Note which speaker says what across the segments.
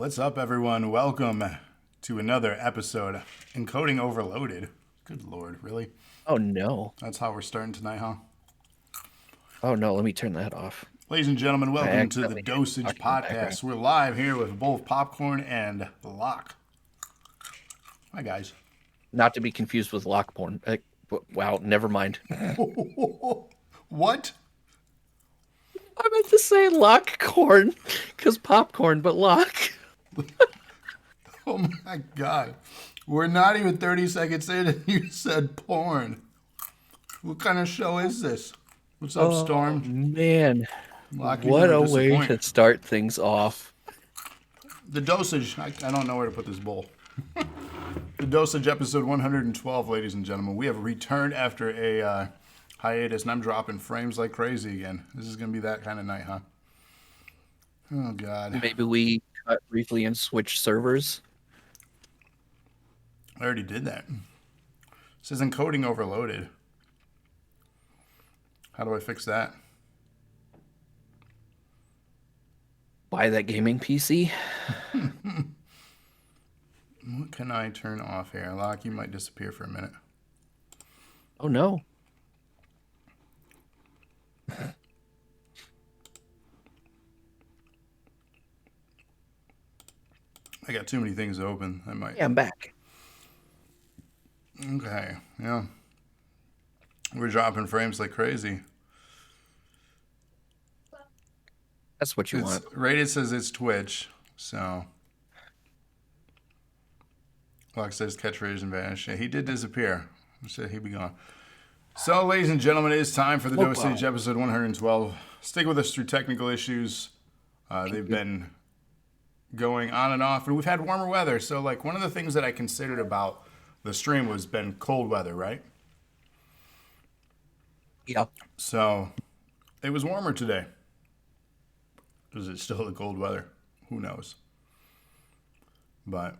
Speaker 1: What's up, everyone? Welcome to another episode of Encoding Overloaded. Good Lord, really?
Speaker 2: Oh, no.
Speaker 1: That's how we're starting tonight, huh?
Speaker 2: Oh, no. Let me turn that off.
Speaker 1: Ladies and gentlemen, welcome to the
Speaker 2: accidentally
Speaker 1: Dosage
Speaker 2: talked in the background.
Speaker 1: Podcast. We're live here with both Popcorn and Locke. Hi, guys.
Speaker 2: Not to be confused with lock porn. Wow, never mind.
Speaker 1: What?
Speaker 2: I meant to say lock corn, because popcorn, but lock.
Speaker 1: Oh my God. We're not even 30 seconds in and you said porn. What kind of show is this? What's up, Storm?
Speaker 2: Man,
Speaker 1: Locke, you
Speaker 2: what
Speaker 1: never
Speaker 2: a way
Speaker 1: disappoint.
Speaker 2: to start things off.
Speaker 1: The Dosage, I don't know where to put this bowl. The Dosage episode 112, ladies and gentlemen. We have returned after a hiatus, and I'm dropping frames like crazy again. This is going to be that kind of night, huh? Oh, God.
Speaker 2: Maybe we cut briefly and switch servers.
Speaker 1: I already did that. It says encoding overloaded. How do I fix that?
Speaker 2: Buy that gaming PC.
Speaker 1: What can I turn off here? Locke, you might disappear for a minute.
Speaker 2: Oh, no.
Speaker 1: I got too many things open. I might.
Speaker 2: Yeah, I'm back.
Speaker 1: Okay, yeah. We're dropping frames like crazy.
Speaker 2: That's what you want.
Speaker 1: Rated says it's Twitch, so. Locke says catchphrase and vanish. Yeah, he did disappear. I said he'd be gone. So, ladies and gentlemen, it is time for the Dosage episode 112. Stick with us through technical issues. They've been going on and off, and we've had warmer weather. So, like, one of the things that I considered about the stream was been cold weather, right?
Speaker 2: Yeah.
Speaker 1: So, it was warmer today. Is it still the cold weather? Who knows? But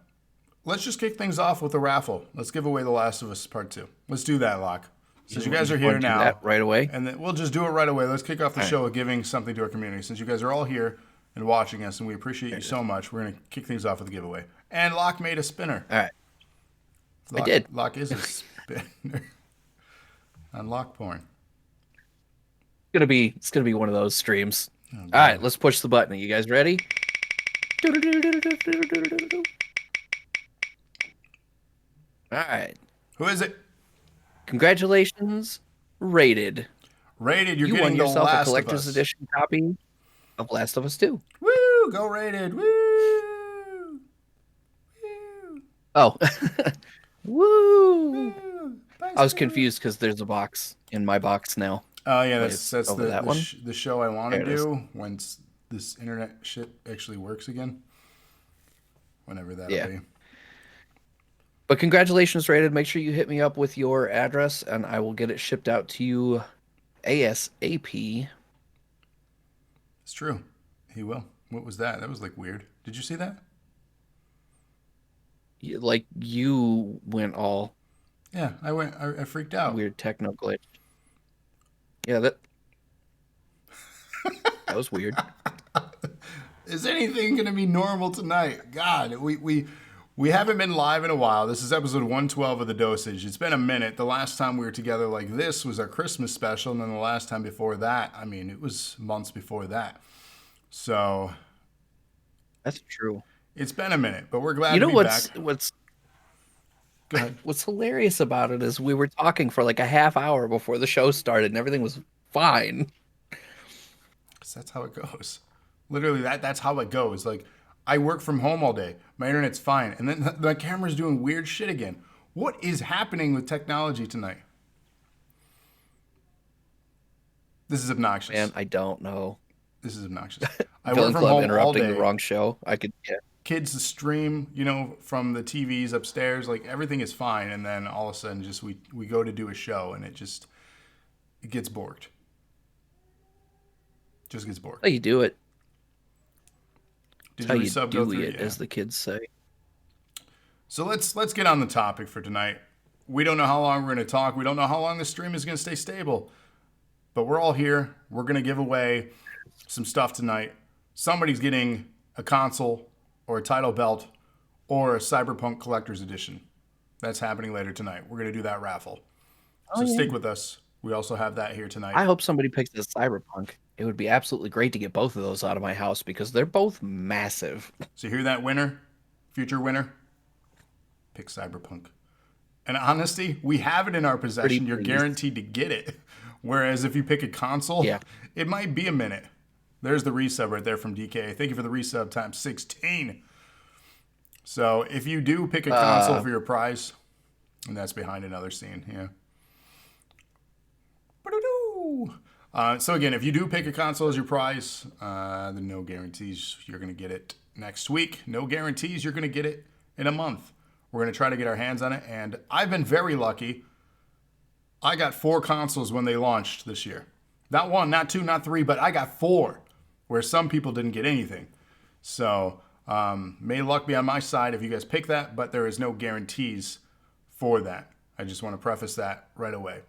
Speaker 1: let's just kick things off with a raffle. Let's give away The Last of Us Part 2. Let's do that, Locke. Since you guys are here now.
Speaker 2: That right away?
Speaker 1: And then we'll just do it right away. Let's kick off the show with giving something to our community. Since you guys are all here and watching us, and we appreciate you so much, we're going to kick things off with a giveaway. And Locke made a spinner.
Speaker 2: All right.
Speaker 1: Locke,
Speaker 2: I did.
Speaker 1: Locke is a spinner. On Locke porn.
Speaker 2: It's gonna be one of those streams.
Speaker 1: Oh,
Speaker 2: all right, let's push the button. Are you guys ready? All right.
Speaker 1: Who is it?
Speaker 2: Congratulations, Rated.
Speaker 1: Rated, you're
Speaker 2: You
Speaker 1: getting
Speaker 2: won
Speaker 1: The
Speaker 2: yourself a
Speaker 1: Last of
Speaker 2: collector's
Speaker 1: Us.
Speaker 2: edition copy of Last of Us 2.
Speaker 1: Woo! Go Rated! Woo! Woo!
Speaker 2: Oh. Woo!
Speaker 1: Woo!
Speaker 2: I was confused because there's a box in my box now.
Speaker 1: Oh yeah, that's
Speaker 2: over that one.
Speaker 1: the show I want to
Speaker 2: There it is.
Speaker 1: do once this internet shit actually works again. Whenever that'll
Speaker 2: Yeah.
Speaker 1: be.
Speaker 2: But congratulations, Rated. Make sure you hit me up with your address, and I will get it shipped out to you ASAP.
Speaker 1: It's true. He will. What was that? That was like weird. Did you see that?
Speaker 2: Like, you went all
Speaker 1: Yeah, I freaked out.
Speaker 2: weird techno glitch. Yeah, that was weird.
Speaker 1: Is anything gonna be normal tonight? God, we haven't been live in a while. This is episode 112 of the Dosage. It's been a minute. The last time we were together like this was our Christmas special, and then the last time before that, I mean, it was months before that. So
Speaker 2: That's true.
Speaker 1: it's been a minute, but we're glad
Speaker 2: You
Speaker 1: to
Speaker 2: know
Speaker 1: be back. Go ahead.
Speaker 2: What's hilarious about it is we were talking for like a half hour before the show started, and everything was fine.
Speaker 1: 'Cause that's how it goes. Literally, that's how it goes. Like, I work from home all day. My internet's fine. And then my camera's doing weird shit again. What is happening with technology tonight? This is obnoxious.
Speaker 2: Man, I don't know.
Speaker 1: This is obnoxious. I
Speaker 2: Villain
Speaker 1: work from
Speaker 2: Club
Speaker 1: home all
Speaker 2: interrupting
Speaker 1: day.
Speaker 2: the wrong show. I could, yeah.
Speaker 1: Kids stream, from the TVs upstairs. Like, everything is fine. And then all of a sudden, just we go to do a show, and it gets borked. Just gets borked.
Speaker 2: How you do it.
Speaker 1: Did
Speaker 2: How you
Speaker 1: resub go
Speaker 2: do
Speaker 1: through?
Speaker 2: it,
Speaker 1: Yeah.
Speaker 2: as the kids say.
Speaker 1: So let's get on the topic for tonight. We don't know how long we're going to talk. We don't know how long the stream is going to stay stable. But we're all here. We're going to give away some stuff tonight. Somebody's getting a console. or a title belt, or a Cyberpunk Collector's Edition. That's happening later tonight. We're going to do that raffle.
Speaker 2: Oh
Speaker 1: So
Speaker 2: yeah.
Speaker 1: stick with us. We also have that here tonight.
Speaker 2: I hope somebody picks the Cyberpunk. It would be absolutely great to get both of those out of my house because they're both massive.
Speaker 1: So hear that, winner? Future winner? Pick Cyberpunk. And honesty, we have it in our possession. You're guaranteed to get it. Whereas if you pick a console,
Speaker 2: Yeah.
Speaker 1: it might be a minute. There's the resub right there from DK. Thank you for the resub times 16. So if you do pick a console for your prize, and that's behind another scene, yeah. So again, if you do pick a console as your prize, then no guarantees you're going to get it next week. No guarantees you're going to get it in a month. We're going to try to get our hands on it, and I've been very lucky. I got 4 consoles when they launched this year. Not 1, not 2, not 3, but I got 4, where some people didn't get anything. So may luck be on my side if you guys pick that, but there is no guarantees for that. I just want to preface that right away.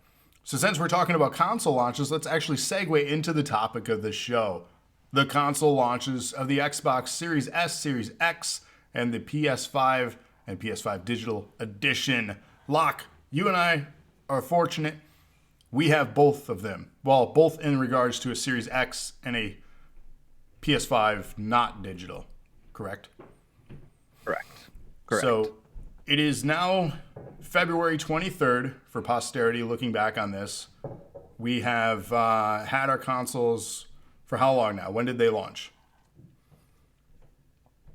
Speaker 1: So since we're talking about console launches, let's actually segue into the topic of the show. The console launches of the Xbox Series S, Series X, and the PS5 and PS5 Digital Edition. Locke, you and I are fortunate. We have both of them. Well, both in regards to a Series X and a PS5 not digital, correct?
Speaker 2: Correct.
Speaker 1: So it is now February 23rd for posterity looking back on this. We have had our consoles for how long now? When did they launch?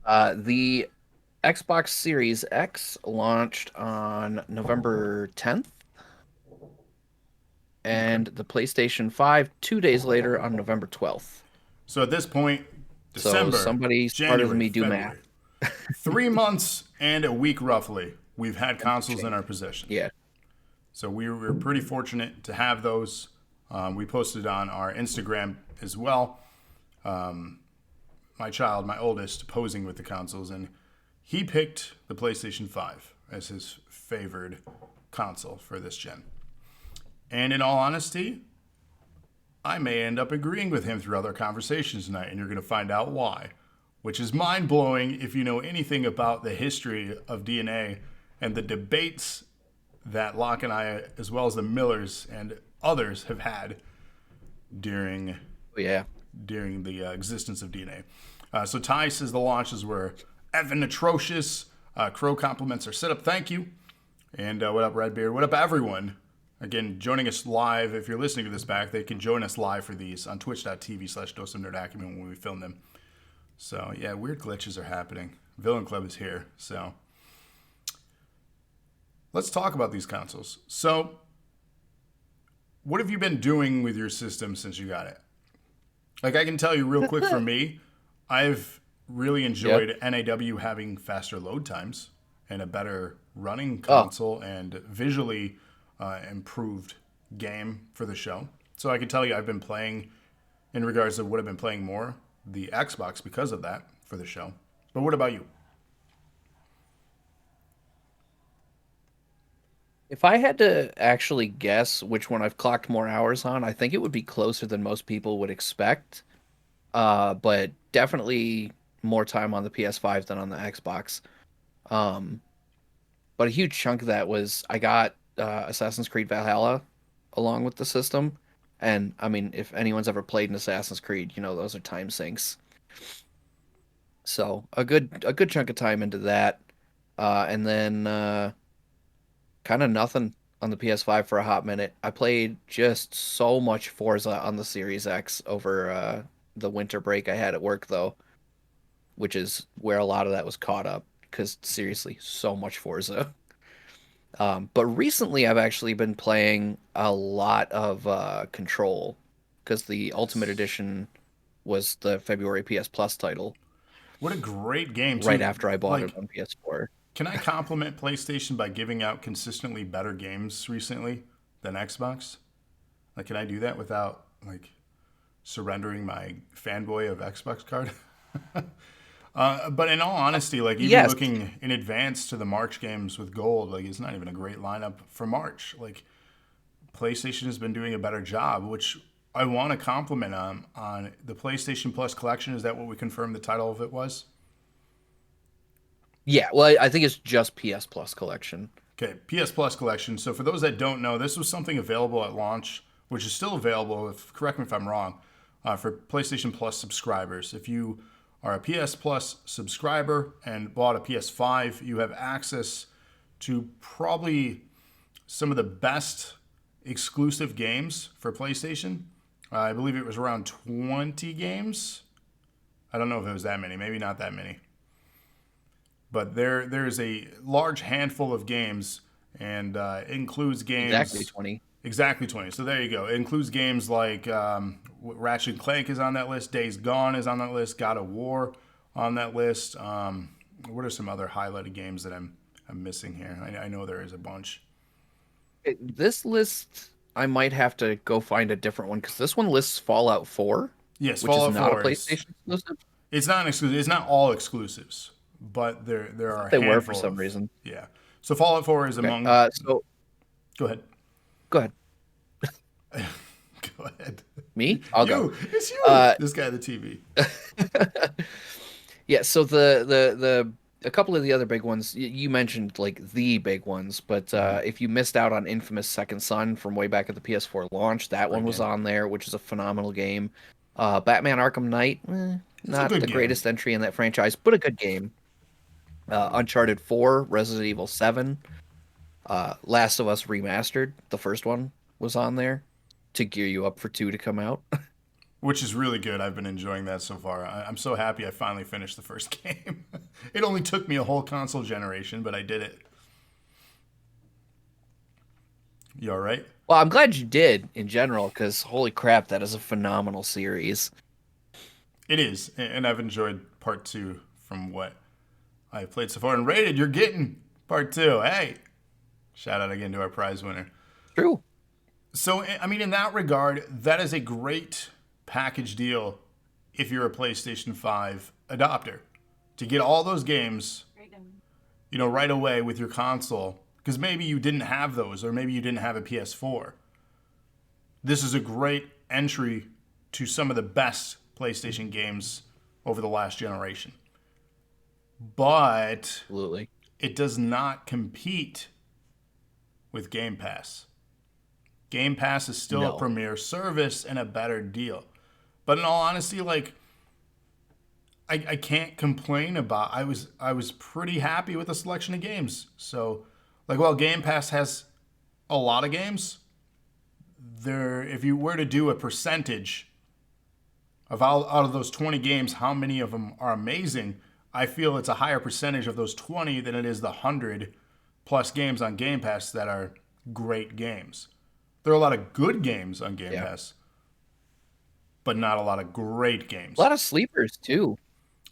Speaker 2: The Xbox Series X launched on November 10th. And the PlayStation 5 2 days later on November 12th.
Speaker 1: So at this point, December,
Speaker 2: so somebody smarter than me do math.
Speaker 1: 3 months and a week roughly, we've had consoles in our possession.
Speaker 2: Yeah.
Speaker 1: So we were pretty fortunate to have those. We posted on our Instagram as well. My child, my oldest, posing with the consoles, and he picked the PlayStation 5 as his favored console for this gen. And in all honesty, I may end up agreeing with him throughout our conversations tonight, and you're going to find out why, which is mind-blowing if you know anything about the history of DNA and the debates that Locke and I, as well as the Millers and others, have had during the existence of DNA. So Ty says the launches were effing atrocious. Crow compliments are set up. Thank you. And what up, Redbeard? What up, everyone? Again, joining us live. If you're listening to this back, they can join us live for these on twitch.tv/Dose of Nerd Acumen when we film them. So, yeah, weird glitches are happening. Villain Club is here. So, let's talk about these consoles. So, what have you been doing with your system since you got it? Like, I can tell you real quick for me, I've really enjoyed NAW having faster load times and a better running console and visually improved game for the show. So I can tell you I've been playing, in regards to what I've been playing more, the Xbox because of that for the show. But what about you?
Speaker 2: If I had to actually guess which one I've clocked more hours on, I think it would be closer than most people would expect. But definitely more time on the PS5 than on the Xbox. But a huge chunk of that was I got Assassin's Creed Valhalla along with the system. And I mean, if anyone's ever played an Assassin's Creed, you know those are time sinks. So a good chunk of time into that. And then kind of nothing on the PS5 for a hot minute. I played just so much Forza on the Series X over the winter break I had at work, though, which is where a lot of that was caught up, because seriously, so much Forza. But recently I've actually been playing a lot of Control, because the Ultimate Edition was the February PS Plus title.
Speaker 1: What a great game, too.
Speaker 2: Right after I bought it on PS4.
Speaker 1: Can I compliment PlayStation by giving out consistently better games recently than Xbox? Like, can I do that without, like, surrendering my fanboy of Xbox card? But in all honesty, like, even looking in advance to the March games with gold, like, it's not even a great lineup for March. Like, PlayStation has been doing a better job, which I want to compliment on the PlayStation Plus collection. Is that what we confirmed the title of it was?
Speaker 2: Yeah, well, I think it's just PS Plus collection.
Speaker 1: Okay, PS Plus collection. So for those that don't know, this was something available at launch, which is still available. If correct me if I'm wrong, for PlayStation Plus subscribers. If you are a PS Plus subscriber and bought a PS5, you have access to probably some of the best exclusive games for PlayStation. I believe it was around 20 games. I don't know if it was that many. Maybe not that many. But there's a large handful of games, and it includes
Speaker 2: Exactly
Speaker 1: games
Speaker 2: 20.
Speaker 1: exactly 20. So there you go. It includes games like Ratchet and Clank is on that list. Days Gone is on that list. God of War on that list. What are some other highlighted games that I'm missing here? I know there is a bunch.
Speaker 2: This list, I might have to go find a different one because this one lists Fallout 4,
Speaker 1: Yes,
Speaker 2: which is
Speaker 1: Fallout
Speaker 2: not a
Speaker 1: 4 is
Speaker 2: PlayStation exclusive.
Speaker 1: it's not an exclusive. It's not all exclusives, but there
Speaker 2: I
Speaker 1: are
Speaker 2: thought
Speaker 1: a
Speaker 2: they were for
Speaker 1: handful
Speaker 2: some
Speaker 1: of
Speaker 2: reason.
Speaker 1: yeah. So Fallout 4 is
Speaker 2: Okay.
Speaker 1: among.
Speaker 2: So
Speaker 1: Go ahead.
Speaker 2: go ahead.
Speaker 1: Go ahead.
Speaker 2: Me? I'll go.
Speaker 1: It's you.
Speaker 2: Uh,
Speaker 1: This guy at the TV.
Speaker 2: yeah. So the a couple of the other big ones you mentioned, like the big ones, but
Speaker 1: Mhm.
Speaker 2: if you missed out on Infamous Second Son from way back at the PS4 launch, that one
Speaker 1: Great
Speaker 2: was
Speaker 1: game.
Speaker 2: on there, which is a phenomenal game. Batman Arkham Knight,
Speaker 1: It's a
Speaker 2: not
Speaker 1: good
Speaker 2: the
Speaker 1: game.
Speaker 2: greatest entry in that franchise, but a good game. Uncharted 4, Resident Evil 7, Last of Us Remastered, the first one was on there to gear you up for 2 to come out.
Speaker 1: Which is really good. I've been enjoying that so far. I'm so happy I finally finished the first game. It only took me a whole console generation, but I did it. You all right?
Speaker 2: Well, I'm glad you did in general, because holy crap, that is a phenomenal series.
Speaker 1: It is, and I've enjoyed part two from what I've played so far and rated. You're getting part two. Hey, shout out again to our prize winner.
Speaker 2: True.
Speaker 1: So, I mean, in that regard, that is a great package deal if you're a PlayStation 5 adopter to get all those games, right away with your console. Because maybe you didn't have those, or maybe you didn't have a PS4. This is a great entry to some of the best PlayStation games over the last generation. But
Speaker 2: Absolutely.
Speaker 1: it does not compete with Game Pass. Game Pass is still a
Speaker 2: No.
Speaker 1: premier service and a better deal. But in all honesty, like I can't complain about I was pretty happy with the selection of games. So like while Game Pass has a lot of games, there if you were to do a percentage of out of those 20 games, how many of them are amazing, I feel it's a higher percentage of those 20 than it is the 100 plus games on Game Pass that are great games. There are a lot of good games on Game
Speaker 2: Yeah.
Speaker 1: Pass, but not a lot of great
Speaker 2: A
Speaker 1: games.
Speaker 2: lot of sleepers too. I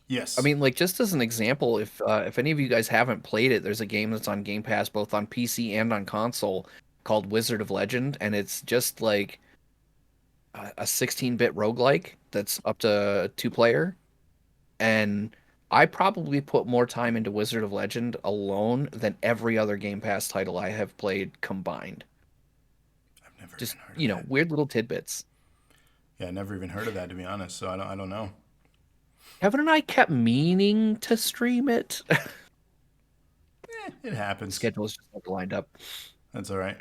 Speaker 1: Yes.
Speaker 2: mean, like just as an example, if any of you guys haven't played it, there's a game that's on Game Pass both on PC and on console called Wizard of Legend, and it's just like a 16-bit roguelike that's up to 2 player. And I probably put more time into Wizard of Legend alone than every other Game Pass title I have played combined.
Speaker 1: I've never
Speaker 2: Just,
Speaker 1: even heard of that.
Speaker 2: weird little tidbits.
Speaker 1: Yeah, I never even heard of that to be honest. So I don't know.
Speaker 2: Kevin and I kept meaning to stream it.
Speaker 1: It happens.
Speaker 2: Schedules just never lined up.
Speaker 1: That's all right.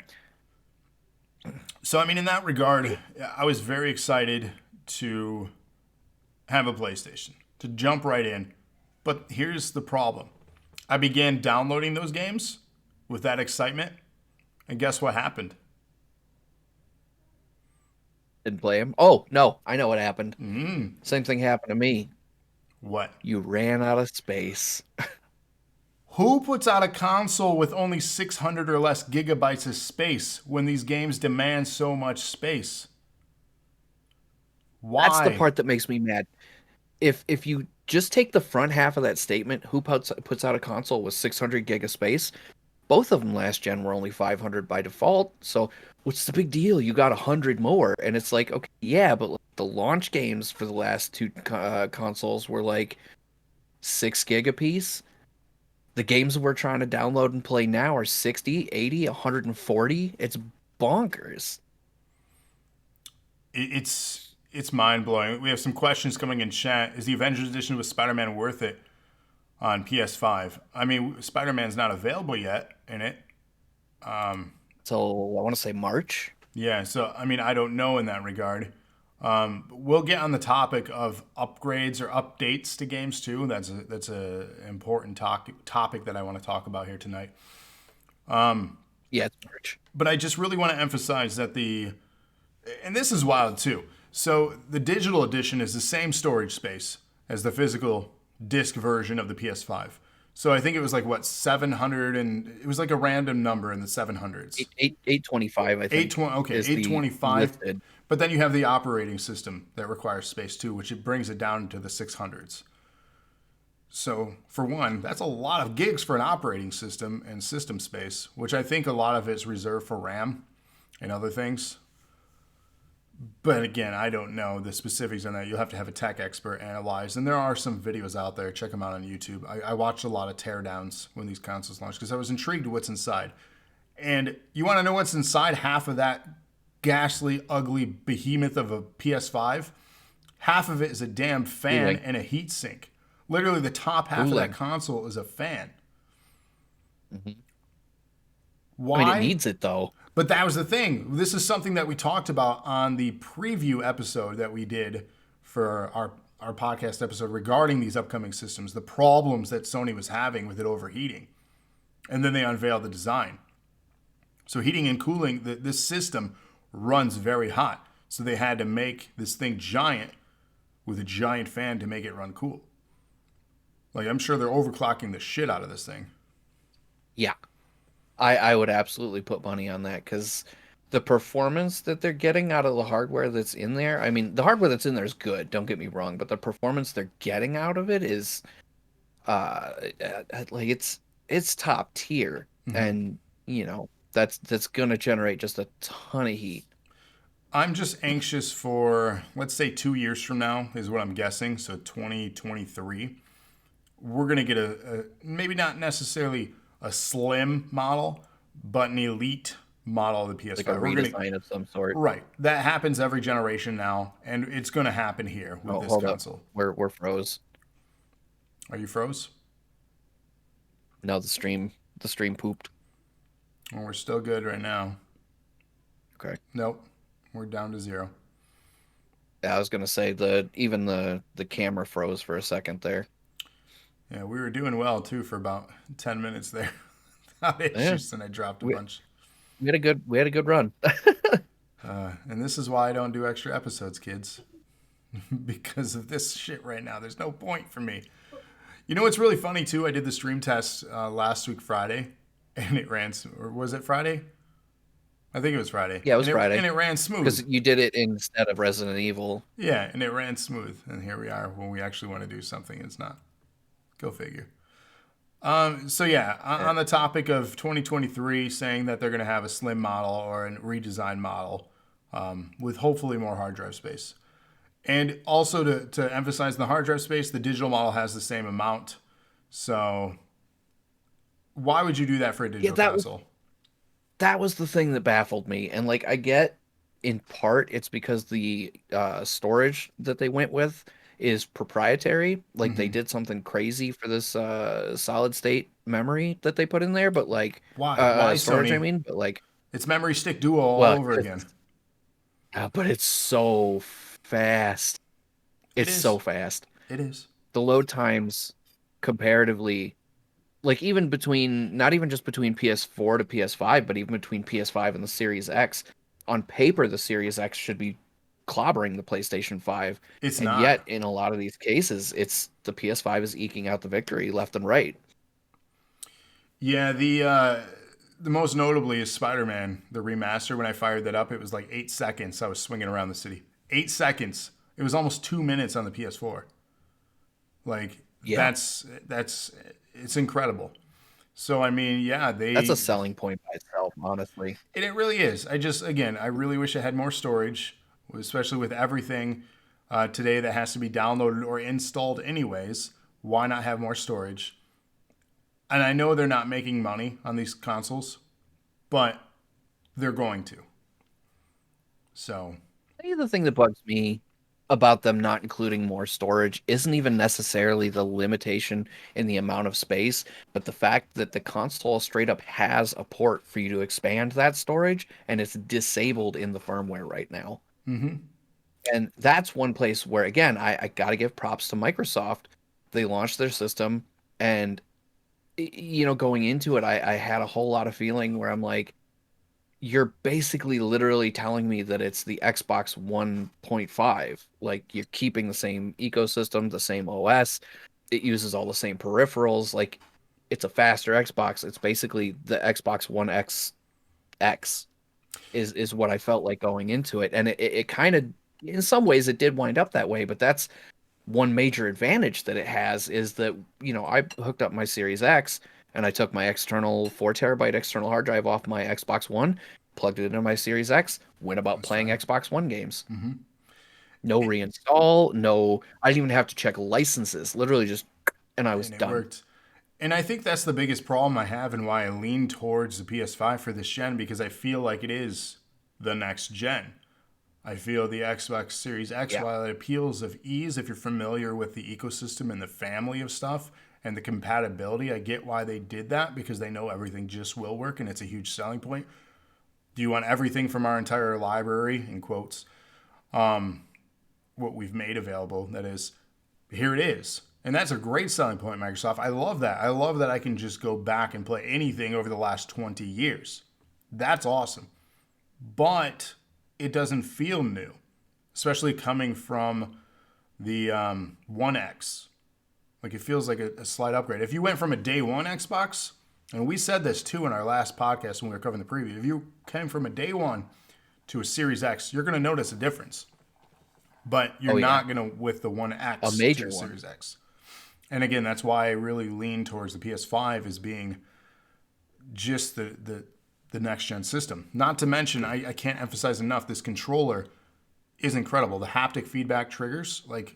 Speaker 1: So I mean, in that regard, I was very excited to have a PlayStation to jump right in. But here's the problem: I began downloading those games with that excitement, and guess what happened?
Speaker 2: Didn't play him. Oh, no, I know what happened.
Speaker 1: Mm,
Speaker 2: Same thing happened to me.
Speaker 1: what?
Speaker 2: You ran out of space.
Speaker 1: Who puts out a console with only 600 or less gigabytes of space when these games demand so much space?
Speaker 2: That's the
Speaker 1: Why?
Speaker 2: part that makes me mad. If you just take the front half of that statement, who puts out a console with 600 gig of space? Both of them last gen were only 500 by default. So what's the big deal? You got 100 more, and it's like, okay, yeah, but like, the launch games for the last two consoles were like 6 gig apiece. The games we're trying to download and play now are 60, 80, 140. It's bonkers.
Speaker 1: It's mind blowing. We have some questions coming in chat. Is the Avengers edition with Spider-Man worth it? on PS5. I mean, Spider-Man's not available yet in it.
Speaker 2: So I want to say March.
Speaker 1: Yeah, so I mean, I don't know in that regard. We'll get on the topic of upgrades or updates to games too. That's a important topic that I want to talk about here tonight.
Speaker 2: Yeah, it's March.
Speaker 1: But I just really want to emphasize that and this is wild too. So the digital edition is the same storage space as the physical disc version of the PS5. So I think it was like what 700, and it was like a random number in the 700s.
Speaker 2: 825, I think,
Speaker 1: 820, okay,
Speaker 2: is the
Speaker 1: 825.
Speaker 2: listed.
Speaker 1: But then you have the operating system that requires space too, which it brings it down to the 600s. So for one, that's a lot of gigs for an operating system and system space, which I think a lot of it's reserved for RAM and other things. But again, I don't know the specifics on that. You'll have to have a tech expert analyze. And there are some videos out there. Check them out on YouTube. I watched a lot of teardowns when these consoles launched because I was intrigued with what's inside. And you want to know what's inside half of that ghastly, ugly behemoth of a PS5? Half of it is a damn fan and a heat sink. Literally, the top half of that console is a fan.
Speaker 2: Mm-hmm.
Speaker 1: Why?
Speaker 2: I mean, it needs it though.
Speaker 1: But that was the thing. This is something that we talked about on the preview episode that we did for our podcast episode regarding these upcoming systems, the problems that Sony was having with it overheating. And then they unveiled the design. So heating and cooling, this system runs very hot. So they had to make this thing giant with a giant fan to make it run cool. Like, I'm sure they're overclocking the shit out of this thing.
Speaker 2: Yeah. I would absolutely put money on that because the performance that they're getting out of the hardware that's in there, I mean, the hardware that's in there is good, don't get me wrong, but the performance they're getting out of it is like it's top tier. Mm-hmm. And, you know, that's going to generate just a ton of heat.
Speaker 1: I'm just anxious for, let's say 2 years from now is what I'm guessing, so 2023. We're going to get a maybe not necessarily a slim model, but an elite model of the PS5.
Speaker 2: Like a redesign of some sort.
Speaker 1: Right. That happens every generation now, and it's going to happen here with this console.
Speaker 2: We're froze.
Speaker 1: Are you froze?
Speaker 2: No, the stream pooped.
Speaker 1: Well, we're still good right now.
Speaker 2: Okay.
Speaker 1: Nope. We're down to 0.
Speaker 2: Yeah, I was going to say even the camera froze for a second there.
Speaker 1: Yeah, we were doing well too for about 10 minutes there. Without issues, and I dropped a bunch.
Speaker 2: We had a good run.
Speaker 1: And this is why I don't do extra episodes, kids. Because of this shit right now. There's no point for me. You know what's really funny too? I did the stream test last week Friday, and it ran. Or was it Friday? I think it was Friday.
Speaker 2: Yeah, it was Friday.
Speaker 1: And it ran smooth.
Speaker 2: Because you did it instead of Resident Evil.
Speaker 1: Yeah, and it ran smooth. And here we are when we actually want to do something. It's not. Go figure. So yeah, on the topic of 2023, saying that they're going to have a slim model or a redesigned model with hopefully more hard drive space. And also to emphasize the hard drive space, the digital model has the same amount. So why would you do that for a digital console?
Speaker 2: That was the thing that baffled me. And like, I get in part it's because the storage that they went with is proprietary. Like they did something crazy for this solid state memory that they put in there, but like
Speaker 1: why
Speaker 2: storage,
Speaker 1: Sony?
Speaker 2: I mean, but like
Speaker 1: it's memory stick duo all over again.
Speaker 2: But it's so fast. It's so fast.
Speaker 1: It is.
Speaker 2: The load times comparatively, like even between, not even just between PS4 to PS5, but even between PS5 and the Series X, on paper the Series X should be clobbering the PlayStation 5.
Speaker 1: It's
Speaker 2: and
Speaker 1: not.
Speaker 2: Yet in a lot of these cases, it's the PS5 is eking out the victory left and right.
Speaker 1: Yeah, the most notably is Spider-Man, the remaster. When I fired that up, it was like 8 seconds. I was swinging around the city. 8 seconds. It was almost 2 minutes on the PS4. Like that's it's incredible. So I mean, yeah,
Speaker 2: that's a selling point by itself, honestly.
Speaker 1: And it really is. I really wish it had more storage, especially with everything today that has to be downloaded or installed anyways. Why not have more storage? And I know they're not making money on these consoles, but they're going to. So,
Speaker 2: The thing that bugs me about them not including more storage isn't even necessarily the limitation in the amount of space, but the fact that the console straight up has a port for you to expand that storage and it's disabled in the firmware right now.
Speaker 1: Mm-hmm.
Speaker 2: And that's one place where, again, I got to give props to Microsoft. They launched their system, and going into it, I had a whole lot of feeling where I'm like, you're basically literally telling me that it's the Xbox 1.5. Like, you're keeping the same ecosystem, the same OS. It uses all the same peripherals. Like, it's a faster Xbox. It's basically the Xbox One X is what I felt like going into it. And it kind of, in some ways, it did wind up that way. But that's one major advantage that it has is that, I hooked up my Series X and I took my external 4 terabyte external hard drive off my Xbox One, plugged it into my Series X, went about
Speaker 1: That's
Speaker 2: playing
Speaker 1: fine.
Speaker 2: Xbox One games.
Speaker 1: Mm-hmm.
Speaker 2: No reinstall, no, I didn't even have to check licenses, literally just, and I was
Speaker 1: And it
Speaker 2: done.
Speaker 1: worked. And I think that's the biggest problem I have and why I lean towards the PS5 for this gen because I feel like it is the next gen. I feel the Xbox Series X,
Speaker 2: Yeah.
Speaker 1: while it appeals of ease if you're familiar with the ecosystem and the family of stuff and the compatibility, I get why they did that because they know everything just will work and it's a huge selling point. Do you want everything from our entire library, in quotes, what we've made available? That is, here it is. And that's a great selling point, Microsoft. I love that. I love that I can just go back and play anything over the last 20 years. That's awesome. But it doesn't feel new, especially coming from the One X. Like it feels like a slight upgrade. If you went from a day one Xbox, and we said this too in our last podcast when we were covering the preview, if you came from a day one to a Series X, you're going to notice a difference. But you're
Speaker 2: Oh, yeah.
Speaker 1: not going to with the One
Speaker 2: A
Speaker 1: X to
Speaker 2: major
Speaker 1: the
Speaker 2: one.
Speaker 1: Series X. And again, that's why I really lean towards the PS5 as being just the next gen system. Not to mention, I can't emphasize enough, this controller is incredible. The haptic feedback triggers, like,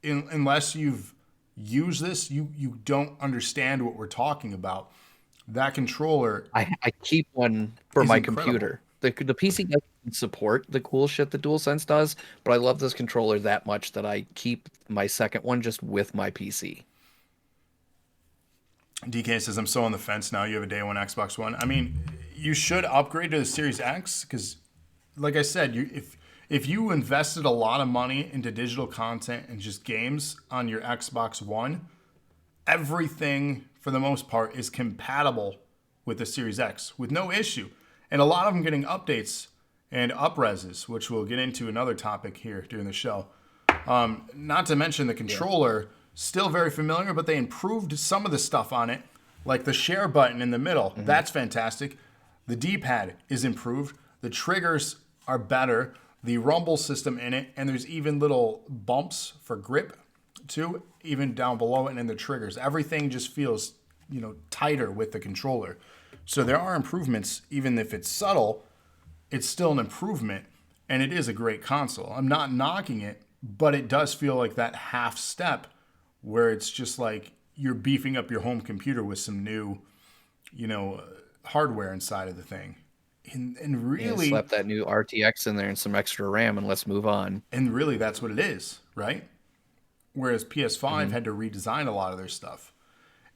Speaker 1: unless you've used this, you don't understand what we're talking about. That controller
Speaker 2: I keep one for
Speaker 1: is
Speaker 2: my
Speaker 1: incredible.
Speaker 2: computer. The PC doesn't support the cool shit that DualSense does, but I love this controller that much that I keep my second one just with my PC.
Speaker 1: DK says, I'm so on the fence now. You have a day one Xbox One. I mean, you should upgrade to the Series X because, like I said, if you invested a lot of money into digital content and just games on your Xbox One, everything for the most part is compatible with the Series X with no issue. And a lot of them getting updates and upreses, which we'll get into another topic here during the show. Not to mention the
Speaker 2: Yeah.
Speaker 1: controller, still very familiar, but they improved some of the stuff on it, like the share button in the middle.
Speaker 2: Hmm.
Speaker 1: That's fantastic. The D-pad is improved. The triggers are better. The rumble system in it, and there's even little bumps for grip too, even down below it, and the triggers. Everything just feels, tighter with the controller. So there are improvements, even if it's subtle. It's still an improvement, and it is a great console. I'm not knocking it, but it does feel like that half step where it's just like you're beefing up your home computer with some new, you know, hardware inside of the thing. And
Speaker 2: Yeah,
Speaker 1: really,
Speaker 2: slap that new RTX in there and some extra RAM and let's move on.
Speaker 1: that's what it is, right? Whereas PS5
Speaker 2: Hmm.
Speaker 1: had to redesign a lot of their stuff.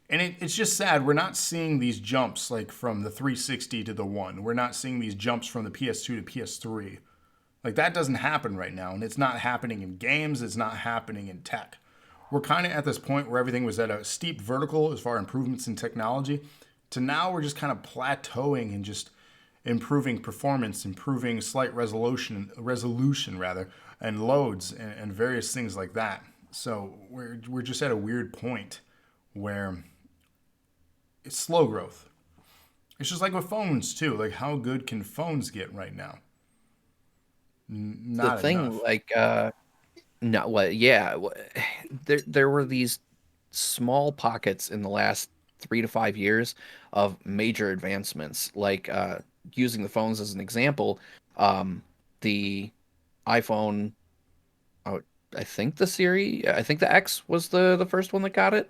Speaker 1: And it's just sad. We're not seeing these jumps like from the 360 to the One. We're not seeing these jumps from the PS2 to PS3. Like that doesn't happen right now. And it's not happening in games. It's not happening in tech. We're kind of at this point where everything was at a steep vertical as far as improvements in technology to now we're just kind of plateauing and just improving performance, improving slight resolution rather, and loads and various things like that. So we're just at a weird point where it's slow growth. It's just like with phones too. Like how good can phones get right now?
Speaker 2: The
Speaker 1: Not
Speaker 2: thing,
Speaker 1: enough.
Speaker 2: like, no, what, yeah, there were these small pockets in the last 3 to 5 years of major advancements, like using the phones as an example. Um, the iPhone, oh, I think the X was the first one that got it.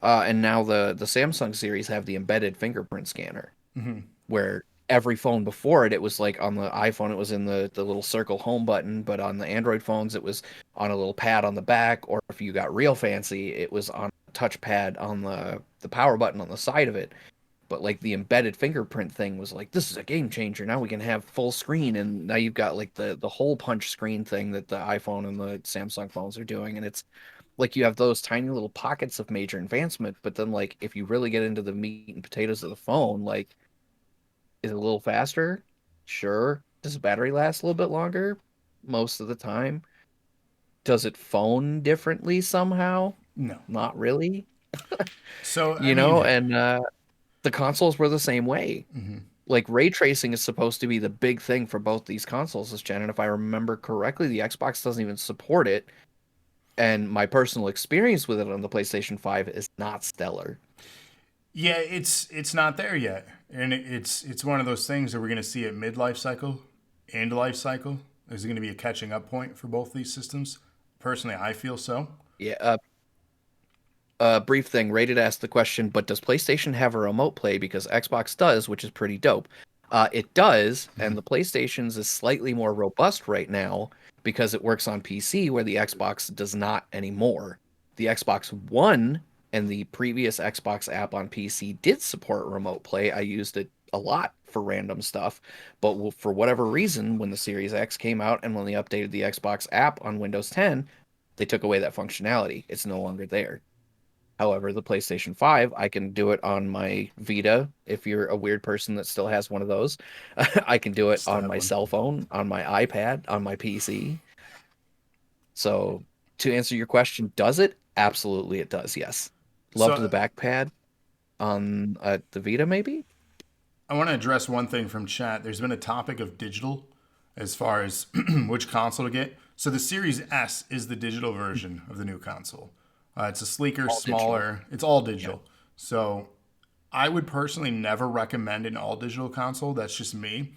Speaker 2: And now the Samsung series have the embedded fingerprint scanner,
Speaker 1: Hmm.
Speaker 2: where every phone before it, it was like on the iPhone, it was in the little circle home button, but on the Android phones, it was on a little pad on the back, or if you got real fancy, it was on a touchpad on the power button on the side of it. But like the embedded fingerprint thing was like, this is a game changer. Now we can have full screen, and now you've got like the hole punch screen thing that the iPhone and the Samsung phones are doing, and it's like you have those tiny little pockets of major advancement. But then like if you really get into the meat and potatoes of the phone, like is it a little faster? Sure. Does the battery last a little bit longer? Most of the time. Does it phone differently somehow?
Speaker 1: No.
Speaker 2: Not really.
Speaker 1: So I
Speaker 2: You
Speaker 1: mean,
Speaker 2: know, and the consoles were the same way. Like ray tracing is supposed to be the big thing for both these consoles this gen, and if I remember correctly, the Xbox doesn't even support it. And my personal experience with it on the PlayStation 5 is not stellar.
Speaker 1: yeah, it's not there yet, and it's one of those things that we're going to see at midlife cycle and life cycle. Is it going to be a catching up point for both these systems? Personally, I feel so.
Speaker 2: Yeah, brief thing. Rated asked the question, but does PlayStation have a remote play? Because Xbox does, which is pretty dope. It does, and the PlayStation's is slightly more robust right now because it works on PC, where the Xbox does not anymore. The Xbox One and the previous Xbox app on PC did support remote play. I used it a lot for random stuff, but for whatever reason, when the Series X came out and when they updated the Xbox app on Windows 10, they took away that functionality. It's no longer there. However, the PlayStation 5, I can do it on my Vita if you're a weird person that still has one of those. I can do it
Speaker 1: Still
Speaker 2: on
Speaker 1: have
Speaker 2: my
Speaker 1: one.
Speaker 2: cell phone, on my iPad, on my PC. So, to answer your question, does it? Absolutely, it does. Yes. Loved the
Speaker 1: So
Speaker 2: back pad on the Vita, maybe?
Speaker 1: I want to address one thing from chat. There's been a topic of digital as far as which console to get. So the Series S is the digital version of the new console. It's a sleeker,
Speaker 2: All digital.
Speaker 1: smaller. It's all
Speaker 2: Yeah.
Speaker 1: digital. So I would personally never recommend an all digital console. That's just me.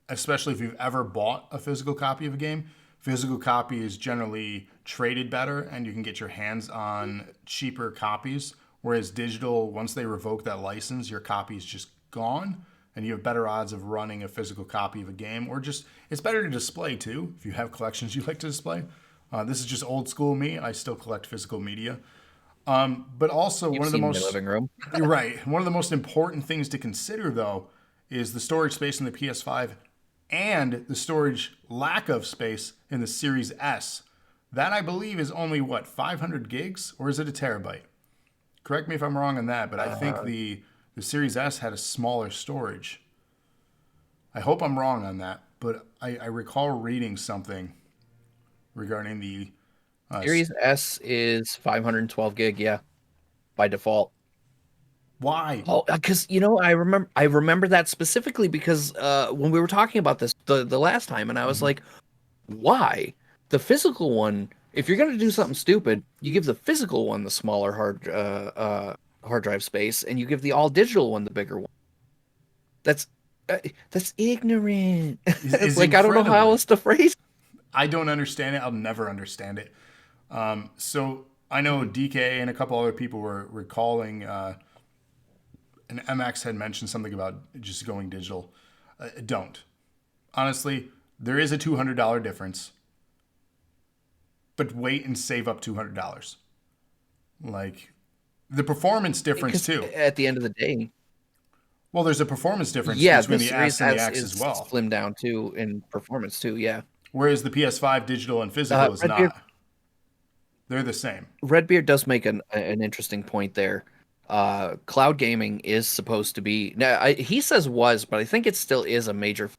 Speaker 1: Especially if you've ever bought a physical copy of a game. Physical copy is generally traded better, and you can get your hands on cheaper copies. Whereas digital, once they revoke that license, your copy is just gone, and you have better odds of running a physical copy of a game. Or just, it's better to display too if you have collections you like to display. This is just old school me. I still collect physical media. But also,
Speaker 2: You've
Speaker 1: one of the
Speaker 2: seen my
Speaker 1: most
Speaker 2: living room.
Speaker 1: you're right. One of the most important things to consider, though, is the storage space in the PS5 and the storage lack of space in the Series S. That I believe is only what 500 gigs, or is it a terabyte? Correct me if I'm wrong on that, but I think
Speaker 2: Uh,
Speaker 1: the Series S had a smaller storage. I hope I'm wrong on that, but I recall reading something regarding the
Speaker 2: Series S is 512 gig, yeah, by default.
Speaker 1: why.
Speaker 2: Oh, because I remember that specifically because when we were talking about this the last time, and I was
Speaker 1: Mhm.
Speaker 2: like, why? The physical one, if you're gonna do something stupid, you give the physical one the smaller hard drive space, and you give the all digital one the bigger one. That's uh, that's ignorant.
Speaker 1: Is
Speaker 2: Like I don't know how
Speaker 1: incredibly.
Speaker 2: else to phrase.
Speaker 1: I don't understand it. I'll never understand it. So I know
Speaker 2: Mhm.
Speaker 1: DK and a couple other people were recalling, and MX had mentioned something about just going digital. Don't. Honestly, there is a $200 difference, but wait and save up $200. Like the performance difference
Speaker 2: Because
Speaker 1: too.
Speaker 2: at the end of the day,
Speaker 1: Well, there's a performance difference
Speaker 2: yeah,
Speaker 1: between
Speaker 2: the
Speaker 1: the
Speaker 2: Series
Speaker 1: S and the
Speaker 2: S
Speaker 1: X as
Speaker 2: is
Speaker 1: well.
Speaker 2: slimmed down too in performance too. Yeah.
Speaker 1: Whereas the PS5 digital and physical is
Speaker 2: Redbeard
Speaker 1: not. They're the same.
Speaker 2: Redbeard does make an interesting point there. Cloud gaming is supposed to be now. He says was, but I think it still is a major.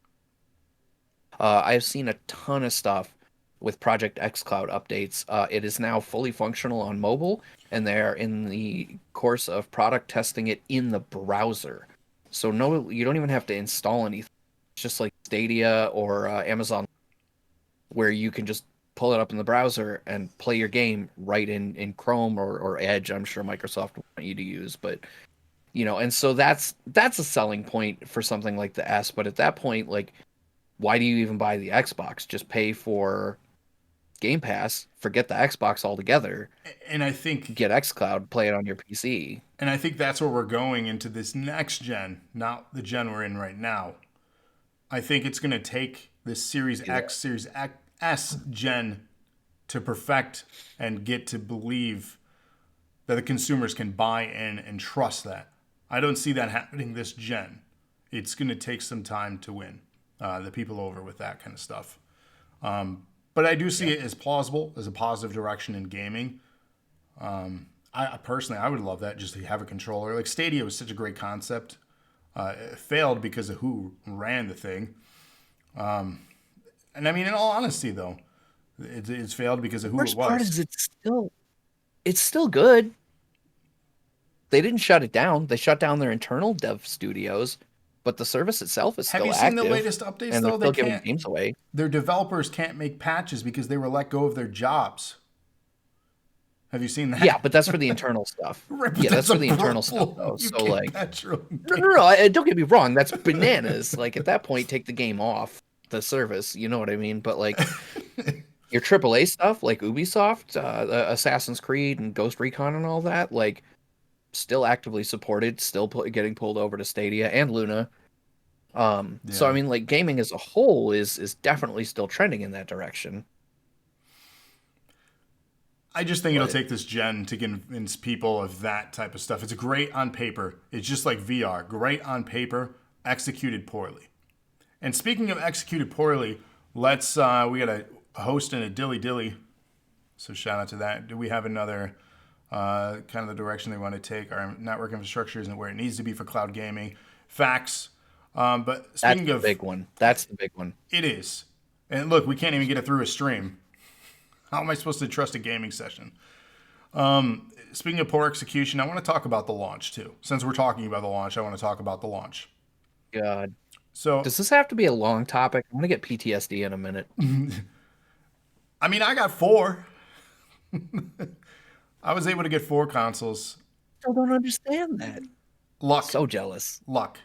Speaker 2: I've seen a ton of stuff with Project X Cloud updates. It is now fully functional on mobile, and they're in the course of product testing it in the browser. So no, you don't even have to install anything. It's just like Stadia or Amazon, where you can just pull it up in the browser and play your game right in Chrome or Edge. I'm sure Microsoft will want you to use, but and so that's a selling point for something like the S. But at that point, like, why do you even buy the Xbox? Just pay for Game Pass, forget the Xbox altogether.
Speaker 1: And I think
Speaker 2: Get xCloud, play it on your PC.
Speaker 1: and I think that's where we're going into this next gen, not the gen we're in right now. I think it's going to take this Series X, Series S gen to perfect and get to believe that the consumers can buy in and trust that. I don't see that happening this gen. It's going to take some time to win the people over with that kind of stuff. But I do see it as plausible, as a positive direction in gaming. I personally, I would love that, just to have a controller. Like Stadia was such a great concept. It failed because of who ran the thing. And I mean, in all honesty, though, it's failed because of who
Speaker 2: Worst
Speaker 1: it was.
Speaker 2: part is it's still good. They didn't shut it down. They shut down their internal dev studios, but the service itself is
Speaker 1: Have
Speaker 2: still
Speaker 1: you seen
Speaker 2: active.
Speaker 1: the latest updates,
Speaker 2: And
Speaker 1: though?
Speaker 2: they're
Speaker 1: They
Speaker 2: still giving
Speaker 1: can't.
Speaker 2: games away.
Speaker 1: Their developers can't make patches because they were let go of their jobs. Have you seen that?
Speaker 2: Yeah, but that's for the internal stuff.
Speaker 1: Right, but
Speaker 2: Yeah, that's for the internal
Speaker 1: problem.
Speaker 2: stuff, though.
Speaker 1: You
Speaker 2: So,
Speaker 1: can't
Speaker 2: like,
Speaker 1: patch your own
Speaker 2: no. Don't get me wrong. That's bananas. Like, at that point, take the game off the service. You know what I mean? But, like, your AAA stuff, like Ubisoft, Assassin's Creed, and Ghost Recon, and all that, like, still actively supported, still getting pulled over to Stadia and Luna. So, I mean, like, gaming as a whole is definitely still trending in that direction.
Speaker 1: I just think it'll take this gen to convince people of that type of stuff. It's great on paper. It's just like VR. Great on paper, executed poorly. And speaking of executed poorly, let's we got a host and a dilly dilly. So shout out to that. Do we have another kind of the direction they want to take? Our network infrastructure isn't where it needs to be for cloud gaming. Facts. But speaking
Speaker 2: That's the big one. That's the big one.
Speaker 1: It is. And look, we can't even get it through a stream. How am I supposed to trust a gaming session? Speaking of poor execution, I want to talk about the launch too. Since we're talking about the launch, I want to talk about the launch.
Speaker 2: God.
Speaker 1: So,
Speaker 2: Does this have to be a long topic? I'm gonna get PTSD in a minute.
Speaker 1: I mean, I got 4. I was able to get 4 consoles.
Speaker 2: I don't understand that.
Speaker 1: Luck.
Speaker 2: So jealous.
Speaker 1: Luck.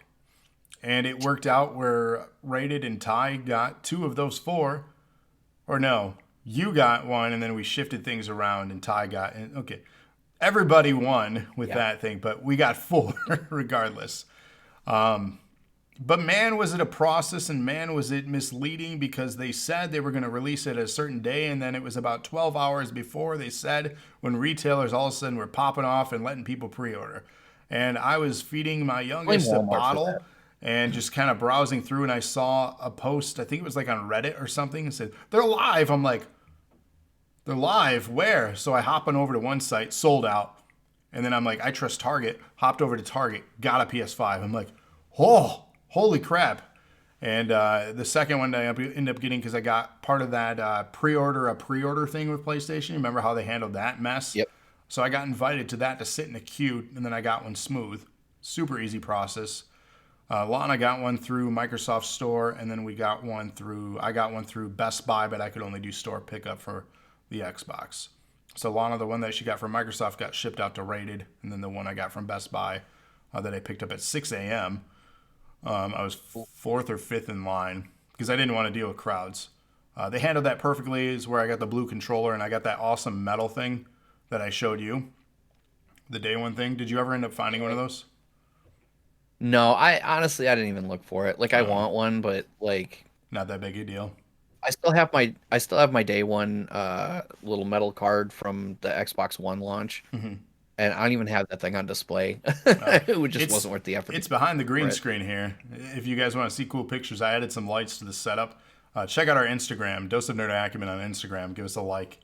Speaker 1: And it worked out where Rated and Ty got 2 of those 4. Or no, you got 1, and then we shifted things around, and Ty got... Okay. Everybody won with that thing, but we got 4 regardless. But man, was it a process, and man, was it misleading, because they said they were going to release it a certain day, and then it was about 12 hours before they said, when retailers all of a sudden were popping off and letting people pre-order. And I was feeding my youngest a bottle and just kind of browsing through, and I saw a post, I think it was like on Reddit or something, and said, they're live. I'm like, they're live? Where? So I hop on over to one site, sold out. And then I'm like, I trust Target. Hopped over to Target, got a PS5. I'm like, oh, holy crap. And the second one I ended up getting, because I got part of that pre-order thing with PlayStation. Remember how they handled that mess?
Speaker 2: Yep.
Speaker 1: So I got invited to that to sit in a queue, and then I got one smooth. Super easy process. Lana got one through Microsoft Store, and then I got one through Best Buy, but I could only do store pickup for the Xbox. So Lana, the one that she got from Microsoft, got shipped out to Rated, and then the one I got from Best Buy that I picked up at 6 a.m., I was 4th or 5th in line because I didn't want to deal with crowds. They handled that perfectly. Is where I got the blue controller, and I got that awesome metal thing that I showed you, the day one thing. Did you ever end up finding one of those?
Speaker 2: No, I honestly I didn't even look for it. Like I want one, but like
Speaker 1: Not that big a deal.
Speaker 2: I still have my day one little metal card from the Xbox One launch.
Speaker 1: Mm-hmm.
Speaker 2: And I don't even have that thing on display. It just wasn't worth the effort.
Speaker 1: It's behind the green screen here. If you guys want to see cool pictures, I added some lights to the setup. Check out our Instagram, Dose of Nerd Acumen on Instagram. Give us a like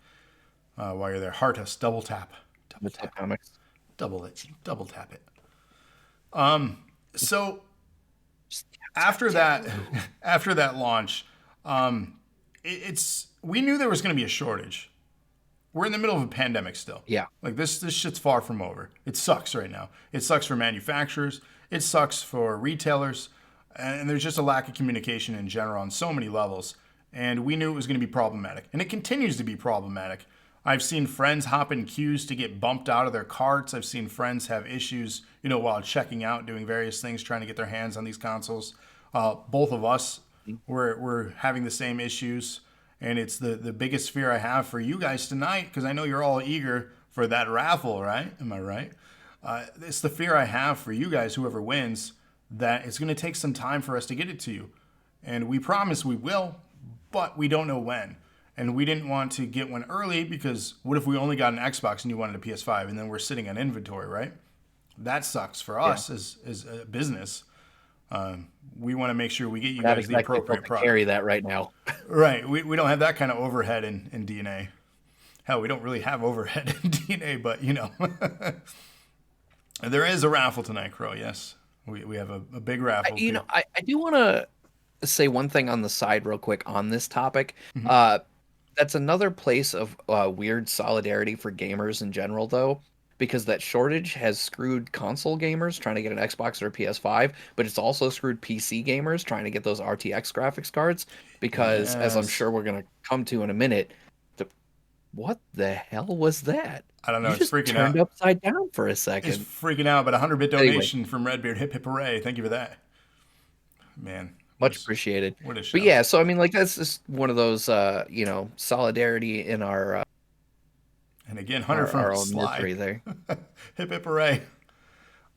Speaker 1: while you're there. Heart us, double tap.
Speaker 2: Double tap comics.
Speaker 1: Double tap it. So after that launch, we knew there was going to be a shortage. We're in the middle of a pandemic still.
Speaker 2: Yeah.
Speaker 1: Like this shit's far from over. It sucks right now. It sucks for manufacturers. It sucks for retailers. And there's just a lack of communication in general on so many levels. And we knew it was going to be problematic. And it continues to be problematic. I've seen friends hop in queues to get bumped out of their carts. I've seen friends have issues, while checking out, doing various things, trying to get their hands on these consoles. Both of us were having the same issues. And it's the biggest fear I have for you guys tonight, because I know you're all eager for that raffle, right? Am I right? It's the fear I have for you guys, whoever wins, that it's going to take some time for us to get it to you. And we promise we will, but we don't know when. And we didn't want to get one early, because what if we only got an Xbox and you wanted a PS5 and then we're sitting on inventory, right? That sucks for us as a business. We want to make sure we get you guys the appropriate product.
Speaker 2: Carry that right now.
Speaker 1: Right. We don't have that kind of overhead in DNA. Hell, we don't really have overhead in DNA, but you know. There is a raffle tonight, Crow. Yes. We have a big raffle.
Speaker 2: I do want to say one thing on the side real quick on this topic. That's another place of weird solidarity for gamers in general, though, because that shortage has screwed console gamers trying to get an Xbox or a PS5, but it's also screwed PC gamers trying to get those RTX graphics cards, because as I'm sure we're going to come to in a minute, what the hell was that?
Speaker 1: I don't know.
Speaker 2: It's freaking out. Turned upside down for a second.
Speaker 1: It's freaking out, but 100-bit donation from Redbeard. Hip, hip, hooray. Thank you for that. Man.
Speaker 2: Much appreciated.
Speaker 1: What a show.
Speaker 2: But yeah, so I mean, like, that's just one of those, solidarity in our...
Speaker 1: and again, Hunter from Sly.
Speaker 2: There.
Speaker 1: Hip, hip, hooray.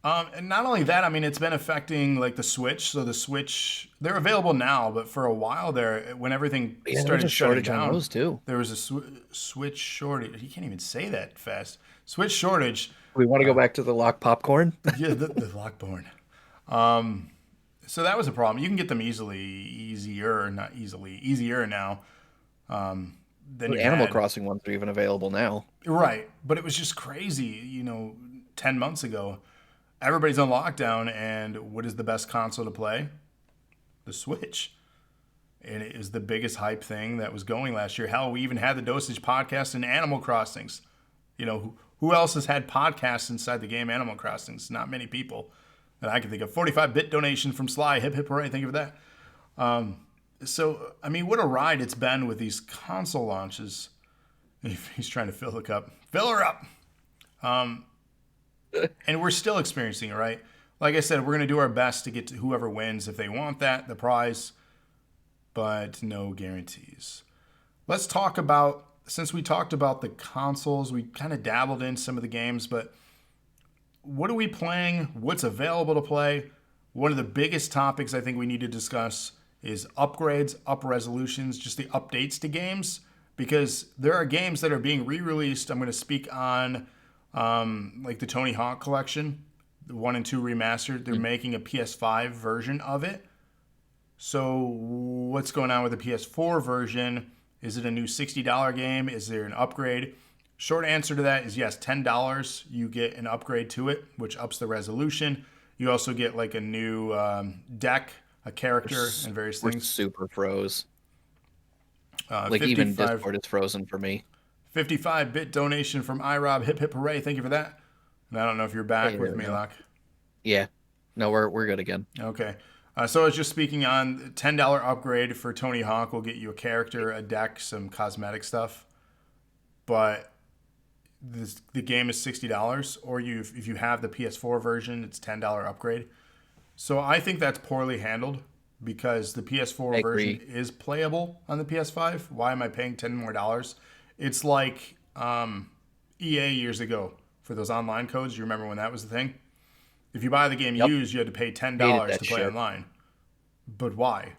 Speaker 1: And not only that, I mean, it's been affecting like the Switch. So the Switch, they're available now, but for a while there, when everything started shutting down,
Speaker 2: on those too.
Speaker 1: There was a Switch shortage. You can't even say that fast. Switch shortage.
Speaker 2: We want to go back to the lock popcorn.
Speaker 1: Yeah, the Lockborn. So that was a problem. You can get them easier now. Than
Speaker 2: Animal Crossing ones are even available now.
Speaker 1: Right, but it was just crazy. 10 months ago. Everybody's on lockdown, and what is the best console to play? The Switch. And it is the biggest hype thing that was going last year. Hell, we even had the Dosage podcast in Animal Crossings. Who else has had podcasts inside the game Animal Crossings? Not many people that I can think of. 45-bit donation from Sly. Hip, hip, hooray. Thank you for that. So, I mean, what a ride it's been with these console launches. He's trying to fill the cup. Fill her up. And we're still experiencing it, right? Like I said, we're going to do our best to get to whoever wins if they want the prize, but no guarantees. Let's talk about, since we talked about the consoles, we kind of dabbled in some of the games, but what are we playing? What's available to play? One of the biggest topics I think we need to discuss is upgrades, up resolutions, just the updates to games, because there are games that are being re-released. I'm going to speak on like the Tony Hawk collection, the 1 and 2 remastered. They're making a PS5 version of it. So what's going on with the PS4 version? Is it a new $60 game? Is there an upgrade? Short answer to that is yes, $10. You get an upgrade to it, which ups the resolution. You also get like a new deck, a character, and various things.
Speaker 2: Super froze. Like even Discord is frozen for me.
Speaker 1: 55-bit donation from iRob. Hip, hip, hooray. Thank you for that. And I don't know if you're back with me, Locke.
Speaker 2: Yeah. No, we're good again.
Speaker 1: Okay. So I was just speaking on $10 upgrade for Tony Hawk will get you a character, a deck, some cosmetic stuff. But the game is $60, or if you have the PS4 version, it's $10 upgrade. So I think that's poorly handled, because the PS4 version is playable on the PS5. Why am I paying $10 more? It's like EA years ago for those online codes. You remember when that was the thing? If you buy the game used, you had to pay $10 to play online. But why?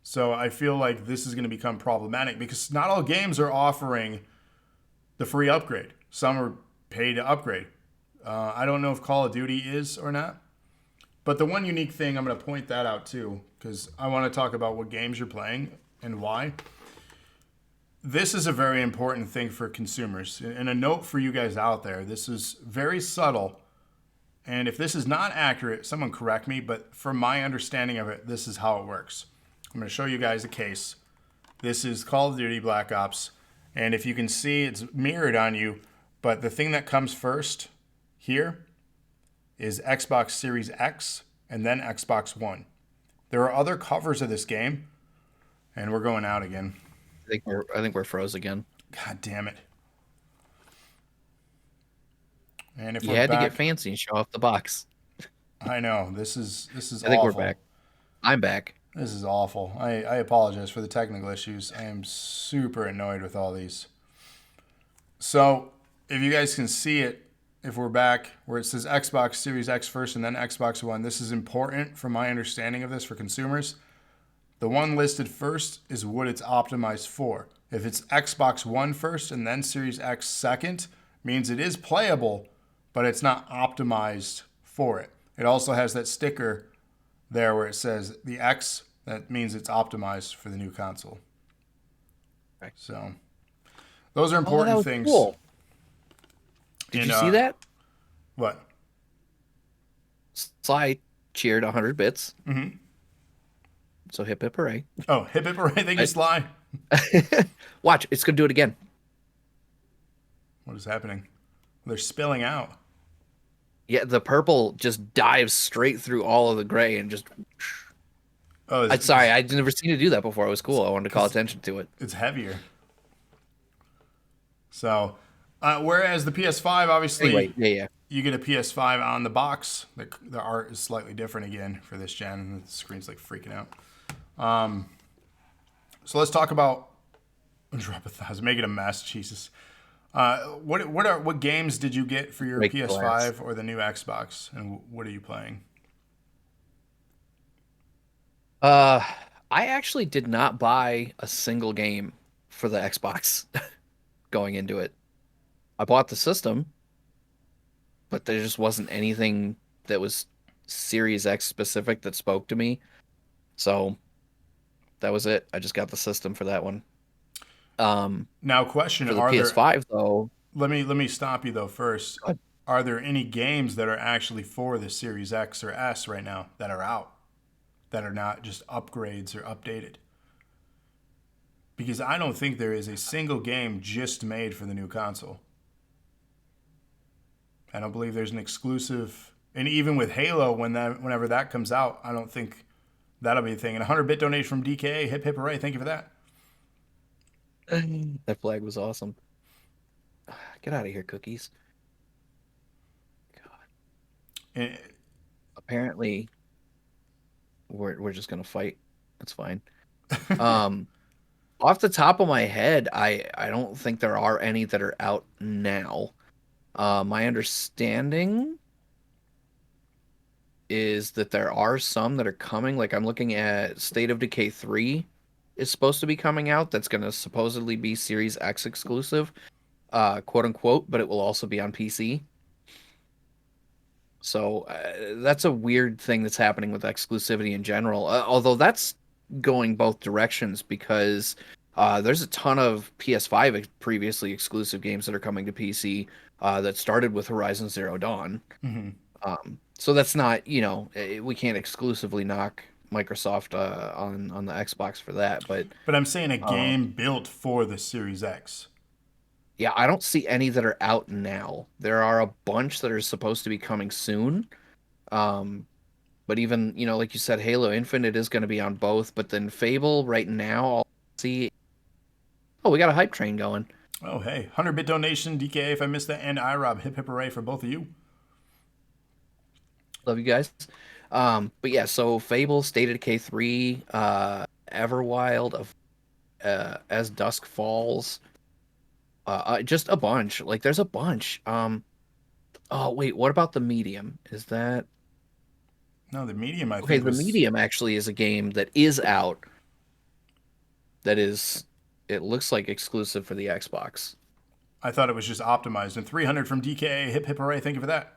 Speaker 1: So I feel like this is going to become problematic, because not all games are offering the free upgrade. Some are paid to upgrade. I don't know if Call of Duty is or not. But the one unique thing, I'm going to point that out too, because I want to talk about what games you're playing and why. This is a very important thing for consumers. And a note for you guys out there, this is very subtle. And if this is not accurate, someone correct me, but from my understanding of it, this is how it works. I'm going to show you guys a case. This is Call of Duty Black Ops. And if you can see, it's mirrored on you. But the thing that comes first here is Xbox Series X and then Xbox One. There are other covers of this game. And we're going out again.
Speaker 2: I think we're froze again.
Speaker 1: God damn it. And if
Speaker 2: you had to get fancy and show off the box.
Speaker 1: I know. This is
Speaker 2: I think we're back. I'm back.
Speaker 1: This is awful. I apologize for the technical issues. I am super annoyed with all these. So, if you guys can see it, if we're back where it says Xbox Series X first and then Xbox One, this is important from my understanding of this for consumers. The one listed first is what it's optimized for. If it's Xbox One first and then Series X second, means it is playable, but it's not optimized for it. It also has that sticker there where it says the X, that means it's optimized for the new console.
Speaker 2: Okay.
Speaker 1: So those are
Speaker 2: Oh, that
Speaker 1: important
Speaker 2: was
Speaker 1: things.
Speaker 2: cool. Did you see that?
Speaker 1: What?
Speaker 2: Sly cheered 100 bits.
Speaker 1: Mm-hmm.
Speaker 2: So hip hip hooray.
Speaker 1: Oh, hip hip hooray, thank you, Sly.
Speaker 2: Watch, it's gonna do it again.
Speaker 1: What is happening? They're spilling out.
Speaker 2: Yeah, the purple just dives straight through all of the gray and just.
Speaker 1: Oh,
Speaker 2: Sorry, I'd never seen it do that before. It was cool. I wanted to call attention to it.
Speaker 1: It's heavier. So, whereas the PS5, obviously,
Speaker 2: Anyway, yeah.
Speaker 1: you get a PS5 on the box. The art is slightly different again for this gen, and the screen's like freaking out. So let's talk about drop a thousand, make it a mess, Jesus. What games did you get for your PS5 or the new Xbox, and what are you playing?
Speaker 2: I actually did not buy a single game for the Xbox going into it. I bought the system, but there just wasn't anything that was Series X specific that spoke to me. So that was it. I just got the system for that one.
Speaker 1: Now, question:
Speaker 2: For the
Speaker 1: Are
Speaker 2: PS5
Speaker 1: there?
Speaker 2: though,
Speaker 1: Let me stop you though first. Are there any games that are actually for the Series X or S right now that are out, that are not just upgrades or updated? Because I don't think there is a single game just made for the new console. I don't believe there's an exclusive, and even with Halo, whenever that comes out, I don't think that'll be a thing. And a 100-bit donation from DKA, hip hip hooray! Thank you for that.
Speaker 2: that flag was awesome. Get out of here, cookies. God.
Speaker 1: And,
Speaker 2: Apparently, we're just gonna fight. That's fine. Off the top of my head, I don't think there are any that are out now. My understanding is that there are some that are coming. Like I'm looking at State of Decay 3 is supposed to be coming out. That's going to supposedly be Series X exclusive, quote unquote, but it will also be on PC. So that's a weird thing that's happening with exclusivity in general. Although that's going both directions because there's a ton of PS5 previously exclusive games that are coming to PC that started with Horizon Zero Dawn.
Speaker 1: mm-hmm.
Speaker 2: So that's not, we can't exclusively knock Microsoft on the Xbox for that. But
Speaker 1: I'm saying a game built for the Series X.
Speaker 2: Yeah, I don't see any that are out now. There are a bunch that are supposed to be coming soon. But even, like you said, Halo Infinite is going to be on both. But then Fable right now, I'll see. Oh, we got a hype train going.
Speaker 1: Oh, hey. 100-bit donation, DKA, if I missed that, and iRob. Hip hip hooray for both of you.
Speaker 2: Love you guys. But yeah, so Fable, State of Decay 3, Everwild, of As Dusk Falls. Just a bunch. Like, there's a bunch. Oh, wait, what about the Medium? Is that...
Speaker 1: No, the Medium, I
Speaker 2: Okay,
Speaker 1: think
Speaker 2: the Medium actually is a game that is out. That is... It looks like exclusive for the Xbox.
Speaker 1: I thought it was just optimized. And 300 from DKA, hip hip hooray, thank you for that.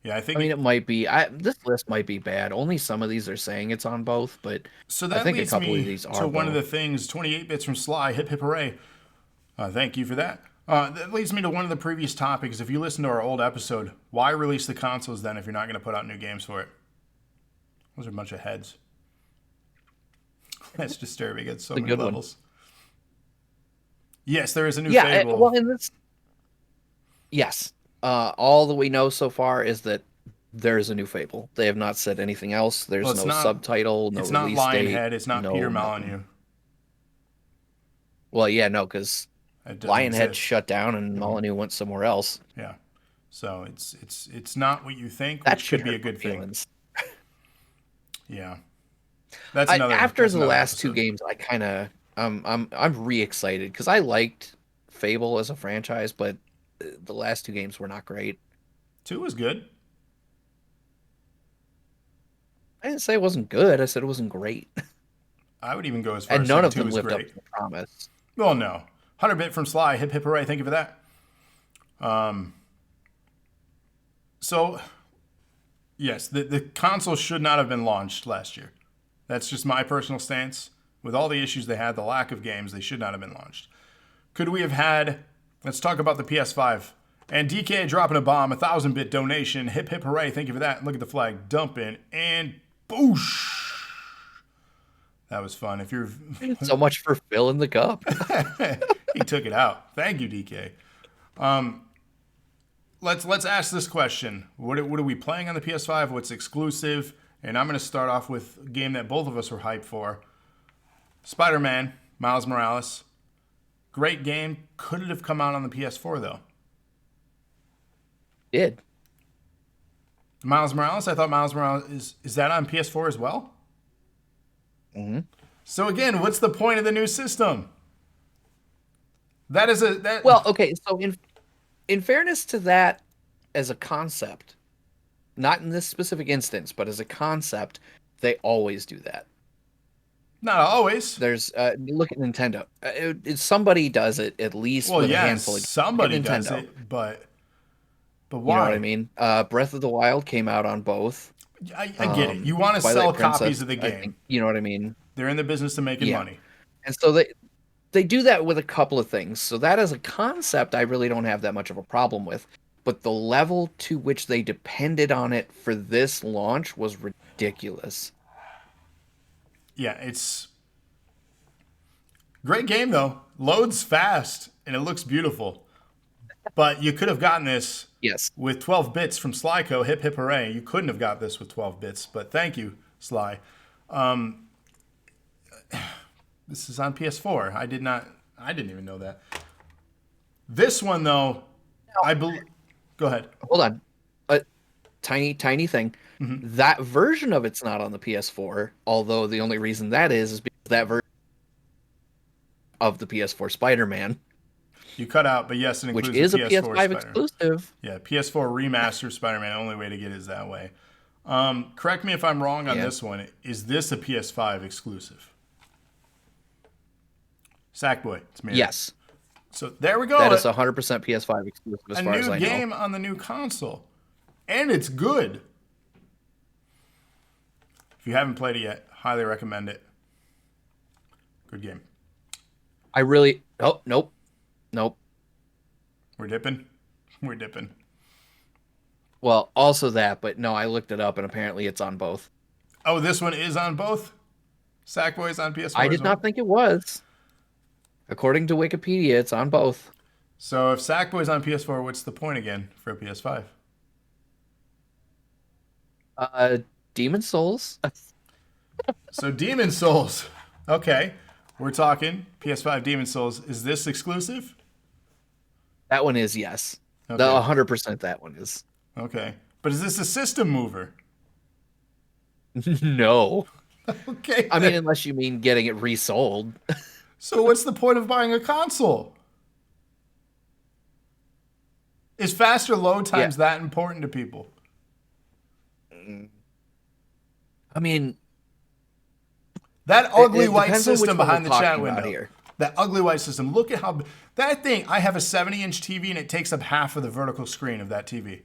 Speaker 1: Yeah, I mean,
Speaker 2: it might be. This list might be bad. Only some of these are saying it's on both, but
Speaker 1: so that
Speaker 2: I think
Speaker 1: leads
Speaker 2: a couple
Speaker 1: me
Speaker 2: of these are
Speaker 1: to one of
Speaker 2: both.
Speaker 1: the things. 28 bits from Sly, hip hip hooray. Thank you for that. That leads me to one of the previous topics. If you listen to our old episode, why release the consoles then if you're not going to put out new games for it? Those are a bunch of heads. That's disturbing at so many levels. Yes, there is a new Fable.
Speaker 2: Well, and this. Yes. All that we know so far is that there is a new Fable. They have not said anything else. There's no subtitle, no
Speaker 1: it's
Speaker 2: release
Speaker 1: not
Speaker 2: date.
Speaker 1: Lionhead. It's not Peter Molyneux.
Speaker 2: Well, yeah, no, because Lionhead shut down and Molyneux went somewhere else.
Speaker 1: Yeah, so it's not what you think,
Speaker 2: That
Speaker 1: which could be a good thing. Yeah. That's another.
Speaker 2: After
Speaker 1: That's
Speaker 2: the
Speaker 1: another
Speaker 2: last two
Speaker 1: episode.
Speaker 2: games, I kind of I'm re-excited because I liked Fable as a franchise, but the last two games were not great.
Speaker 1: 2 was good.
Speaker 2: I didn't say it wasn't good. I said it wasn't great,
Speaker 1: I would even go as far
Speaker 2: and
Speaker 1: as
Speaker 2: none
Speaker 1: saying
Speaker 2: of
Speaker 1: 2
Speaker 2: them
Speaker 1: was
Speaker 2: lived up
Speaker 1: great.
Speaker 2: to the promise.
Speaker 1: Well, no. 100-bit from Sly. Hip hip hooray! Thank you for that. So yes, the console should not have been launched last year. That's just my personal stance. With all the issues they had, the lack of games, they should not have been launched. Could we have had? Let's talk about the PS5. And DK dropping a bomb, 1,000-bit donation. Hip hip hooray! Thank you for that. Look at the flag dumping and boosh. That was fun. If you're,
Speaker 2: So much for filling the cup.
Speaker 1: he took it out. Thank you, DK. Let's ask this question. What are we playing on the PS5? What's exclusive? And I'm going to start off with a game that both of us were hyped for. Spider-Man, Miles Morales. Great game. Could it have come out on the PS4, though?
Speaker 2: Did.
Speaker 1: Miles Morales? I thought Miles Morales is that on PS4 as well?
Speaker 2: Mm-hmm.
Speaker 1: So again, what's the point of the new system? That is that.
Speaker 2: Well, okay. So in fairness to that, as a concept, not in this specific instance, but as a concept, they always do that.
Speaker 1: Not always.
Speaker 2: There's look at Nintendo. Somebody does it at least
Speaker 1: Well,
Speaker 2: with a
Speaker 1: yes,
Speaker 2: handful of
Speaker 1: somebody
Speaker 2: Nintendo.
Speaker 1: does it, but why?
Speaker 2: You know what I mean? Breath of the Wild came out on both.
Speaker 1: I get it. You want to
Speaker 2: Twilight
Speaker 1: sell
Speaker 2: Princess,
Speaker 1: copies of the
Speaker 2: I
Speaker 1: game.
Speaker 2: think, you know what I mean?
Speaker 1: They're in the business of making
Speaker 2: Yeah.
Speaker 1: money.
Speaker 2: And so they do that with a couple of things. So that as a concept, I really don't have that much of a problem with. But the level to which they depended on it for this launch was ridiculous.
Speaker 1: Yeah, it's great game though. Loads fast and it looks beautiful. But you could have gotten this
Speaker 2: Yes.
Speaker 1: with 12 bits from Slyco. Hip hip hooray! You couldn't have got this with 12 bits, but thank you, Sly. This is on PS4. I didn't even know that. This one though, I believe. Go ahead.
Speaker 2: Hold on. A tiny thing.
Speaker 1: Mm-hmm.
Speaker 2: That version of it's not on the PS4, although the only reason that is because that version of the PS4 Spider-Man,
Speaker 1: You cut out, but yes, it includes
Speaker 2: which is
Speaker 1: the
Speaker 2: a
Speaker 1: PS4
Speaker 2: PS5
Speaker 1: Spider.
Speaker 2: exclusive.
Speaker 1: Yeah, PS4 remastered Spider-Man. Only way to get it is that way. Correct me if I'm wrong on this one. Is this a PS5 exclusive? Sackboy, it's me.
Speaker 2: Yes.
Speaker 1: So there we go.
Speaker 2: That is 100% PS5 exclusive as
Speaker 1: A
Speaker 2: far as
Speaker 1: new
Speaker 2: I know.
Speaker 1: game on the new console, and it's good. If you haven't played it yet, highly recommend it. Good game.
Speaker 2: I really... Oh, nope. Nope.
Speaker 1: We're dipping. We're dipping.
Speaker 2: Well, also that, but no, I looked it up and apparently it's on both.
Speaker 1: Oh, this one is on both? Sackboy's on PS4
Speaker 2: I
Speaker 1: as
Speaker 2: did
Speaker 1: well?
Speaker 2: not think it was. According to Wikipedia, it's on both.
Speaker 1: So if Sackboy's on PS4, what's the point again for a PS5?
Speaker 2: Demon Souls.
Speaker 1: So Demon Souls. Okay. We're talking PS5 Demon Souls. Is this exclusive?
Speaker 2: That one is, yes.
Speaker 1: Okay.
Speaker 2: 100% that one is.
Speaker 1: Okay. But is this a system mover?
Speaker 2: No.
Speaker 1: Okay.
Speaker 2: I mean, unless you mean getting it resold.
Speaker 1: So what's the point of buying a console? Is faster load times that important to people?
Speaker 2: I mean,
Speaker 1: That ugly
Speaker 2: it
Speaker 1: white
Speaker 2: depends on which
Speaker 1: system
Speaker 2: one
Speaker 1: behind
Speaker 2: we're
Speaker 1: the chat
Speaker 2: talking about
Speaker 1: window.
Speaker 2: here.
Speaker 1: That ugly white system. Look at how that thing. I have a 70-inch TV and it takes up half of the vertical screen of that TV.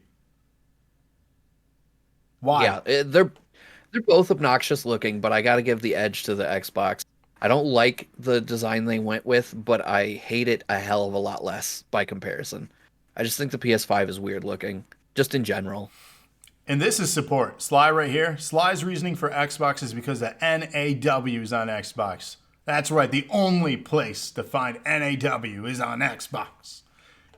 Speaker 1: Why?
Speaker 2: Yeah, they're both obnoxious looking, but I got to give the edge to the Xbox. I don't like the design they went with, but I hate it a hell of a lot less by comparison. I just think the PS5 is weird looking, just in general.
Speaker 1: And this is support. Sly right here. Sly's reasoning for Xbox is because the NAW is on Xbox. That's right. The only place to find NAW is on Xbox.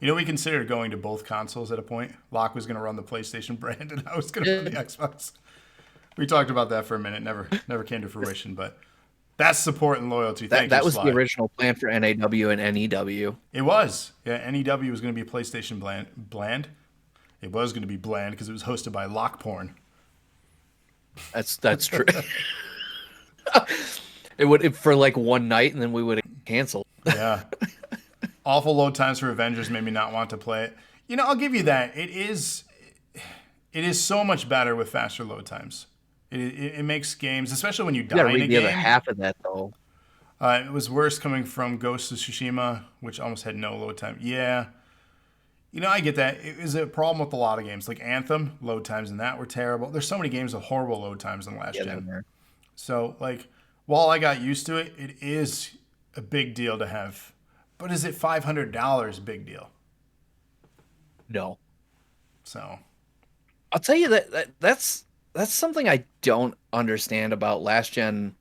Speaker 1: You know, we considered going to both consoles at a point. Locke was going to run the PlayStation brand, and I was going to run the Xbox. We talked about that for a minute. Never came to fruition, but that's support and loyalty. Thank you,
Speaker 2: That was
Speaker 1: Sly.
Speaker 2: the original plan for NAW and NEW.
Speaker 1: It was. Yeah, NEW was going to be PlayStation bland. It was going to be bland because it was hosted by Lockporn.
Speaker 2: That's true. It would for like one night, and then we would cancel.
Speaker 1: Yeah. Awful load times for Avengers made me not want to play it. You know, I'll give you that. It is so much better with faster load times. It makes games, especially when you
Speaker 2: You got to
Speaker 1: die in a
Speaker 2: read the other
Speaker 1: game.
Speaker 2: half of that though.
Speaker 1: It was worse coming from Ghost of Tsushima, which almost had no load time. Yeah, you know, I get that. It is a problem with a lot of games. Like Anthem, load times in that were terrible. There's so many games with horrible load times in last
Speaker 2: Yeah,
Speaker 1: gen. So, like, while I got used to it, it is a big deal to have. But is it $500 a big deal?
Speaker 2: no.
Speaker 1: So,
Speaker 2: I'll tell you that's something I don't understand about last gen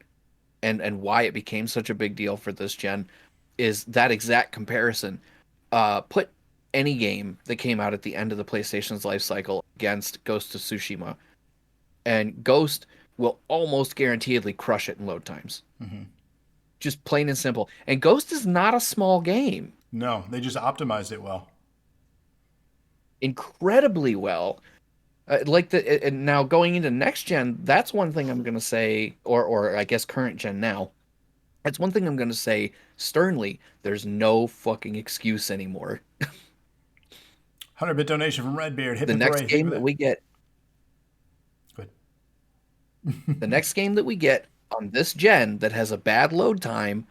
Speaker 2: and why it became such a big deal for this gen is that exact comparison. Put any game that came out at the end of the PlayStation's life cycle against Ghost of Tsushima, and Ghost will almost guaranteedly crush it in load times. Just plain and simple. And Ghost is not a small game.
Speaker 1: no, they just optimized it well.
Speaker 2: Incredibly well. And now going into next gen, that's one thing I'm gonna say, or I guess current gen now. That's one thing I'm gonna say sternly. There's no fucking excuse anymore.
Speaker 1: 100-bit donation from Redbeard. Hip
Speaker 2: The
Speaker 1: hip
Speaker 2: next
Speaker 1: hooray.
Speaker 2: game that we get,
Speaker 1: Good.
Speaker 2: the next game that we get on this gen that has a bad load time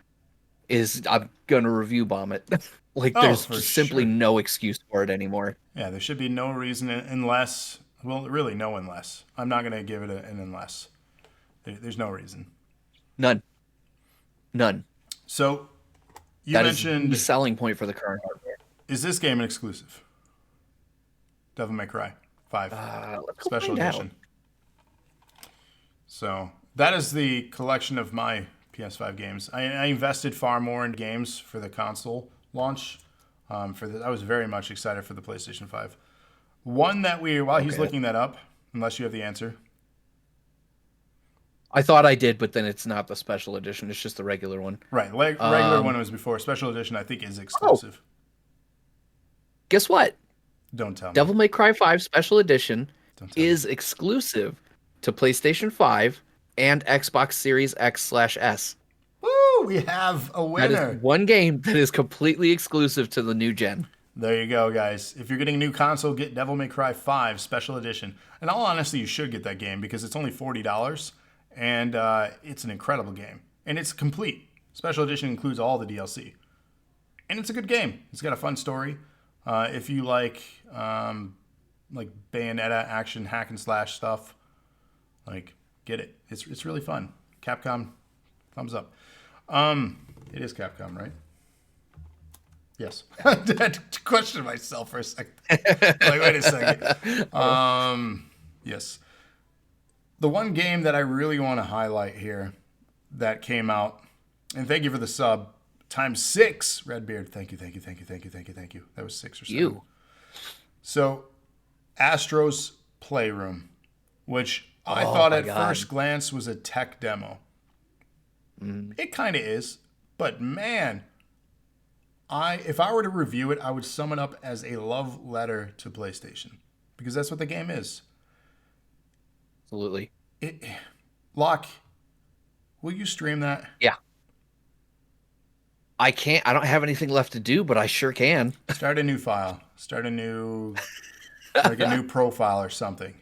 Speaker 2: is I'm gonna review bomb it. Like
Speaker 1: Oh,
Speaker 2: there's
Speaker 1: for
Speaker 2: just simply
Speaker 1: sure.
Speaker 2: no excuse for it anymore.
Speaker 1: Yeah, there should be no reason unless, well, really no unless. I'm not going to give it an unless. There's no reason.
Speaker 2: None. None.
Speaker 1: So, you
Speaker 2: That is the
Speaker 1: mentioned,
Speaker 2: selling point for the current hardware.
Speaker 1: is this game an exclusive? Devil May Cry 5
Speaker 2: Let's go
Speaker 1: Special
Speaker 2: find out.
Speaker 1: Edition. So, that is the collection of my PS5 games. I invested far more in games for the console launch. I was very much excited for the PlayStation 5. One that while he's
Speaker 2: Okay.
Speaker 1: looking that up, unless you have the answer.
Speaker 2: I thought I did, but then it's not the special edition. It's just the regular one.
Speaker 1: Right, regular one was before. Special Edition, I think, is exclusive.
Speaker 2: Guess what?
Speaker 1: Don't tell me.
Speaker 2: Devil May Cry 5 Special Edition
Speaker 1: Don't tell me.
Speaker 2: is exclusive to PlayStation 5 and Xbox Series X/S.
Speaker 1: Woo! We have a
Speaker 2: That
Speaker 1: winner.
Speaker 2: is one game that is completely exclusive to the new gen.
Speaker 1: There you go, guys. If you're getting a new console, get Devil May Cry 5 Special Edition. In all honesty, you should get that game because it's only $40, and it's an incredible game. And it's complete. Special Edition includes all the DLC. And it's a good game. It's got a fun story. If you like Bayonetta action hack and slash stuff, get it. It's really fun. Capcom, thumbs up. It is Capcom, right? Yes. I had to question myself for a second. Wait a second. Yes. The one game that I really want to highlight here that came out, and thank you for the sub, times 6, Redbeard. Thank you. That was 6 or 7.
Speaker 2: You.
Speaker 1: So, Astro's Playroom, which I thought
Speaker 2: my
Speaker 1: at
Speaker 2: God.
Speaker 1: first glance was a tech demo. It kind of is, but man, if I were to review it, I would sum it up as a love letter to PlayStation because that's what the game is.
Speaker 2: Absolutely.
Speaker 1: Locke, will you stream that?
Speaker 2: Yeah. I can't. I don't have anything left to do, but I sure can.
Speaker 1: Start a new file. Start a new, like a new profile or something,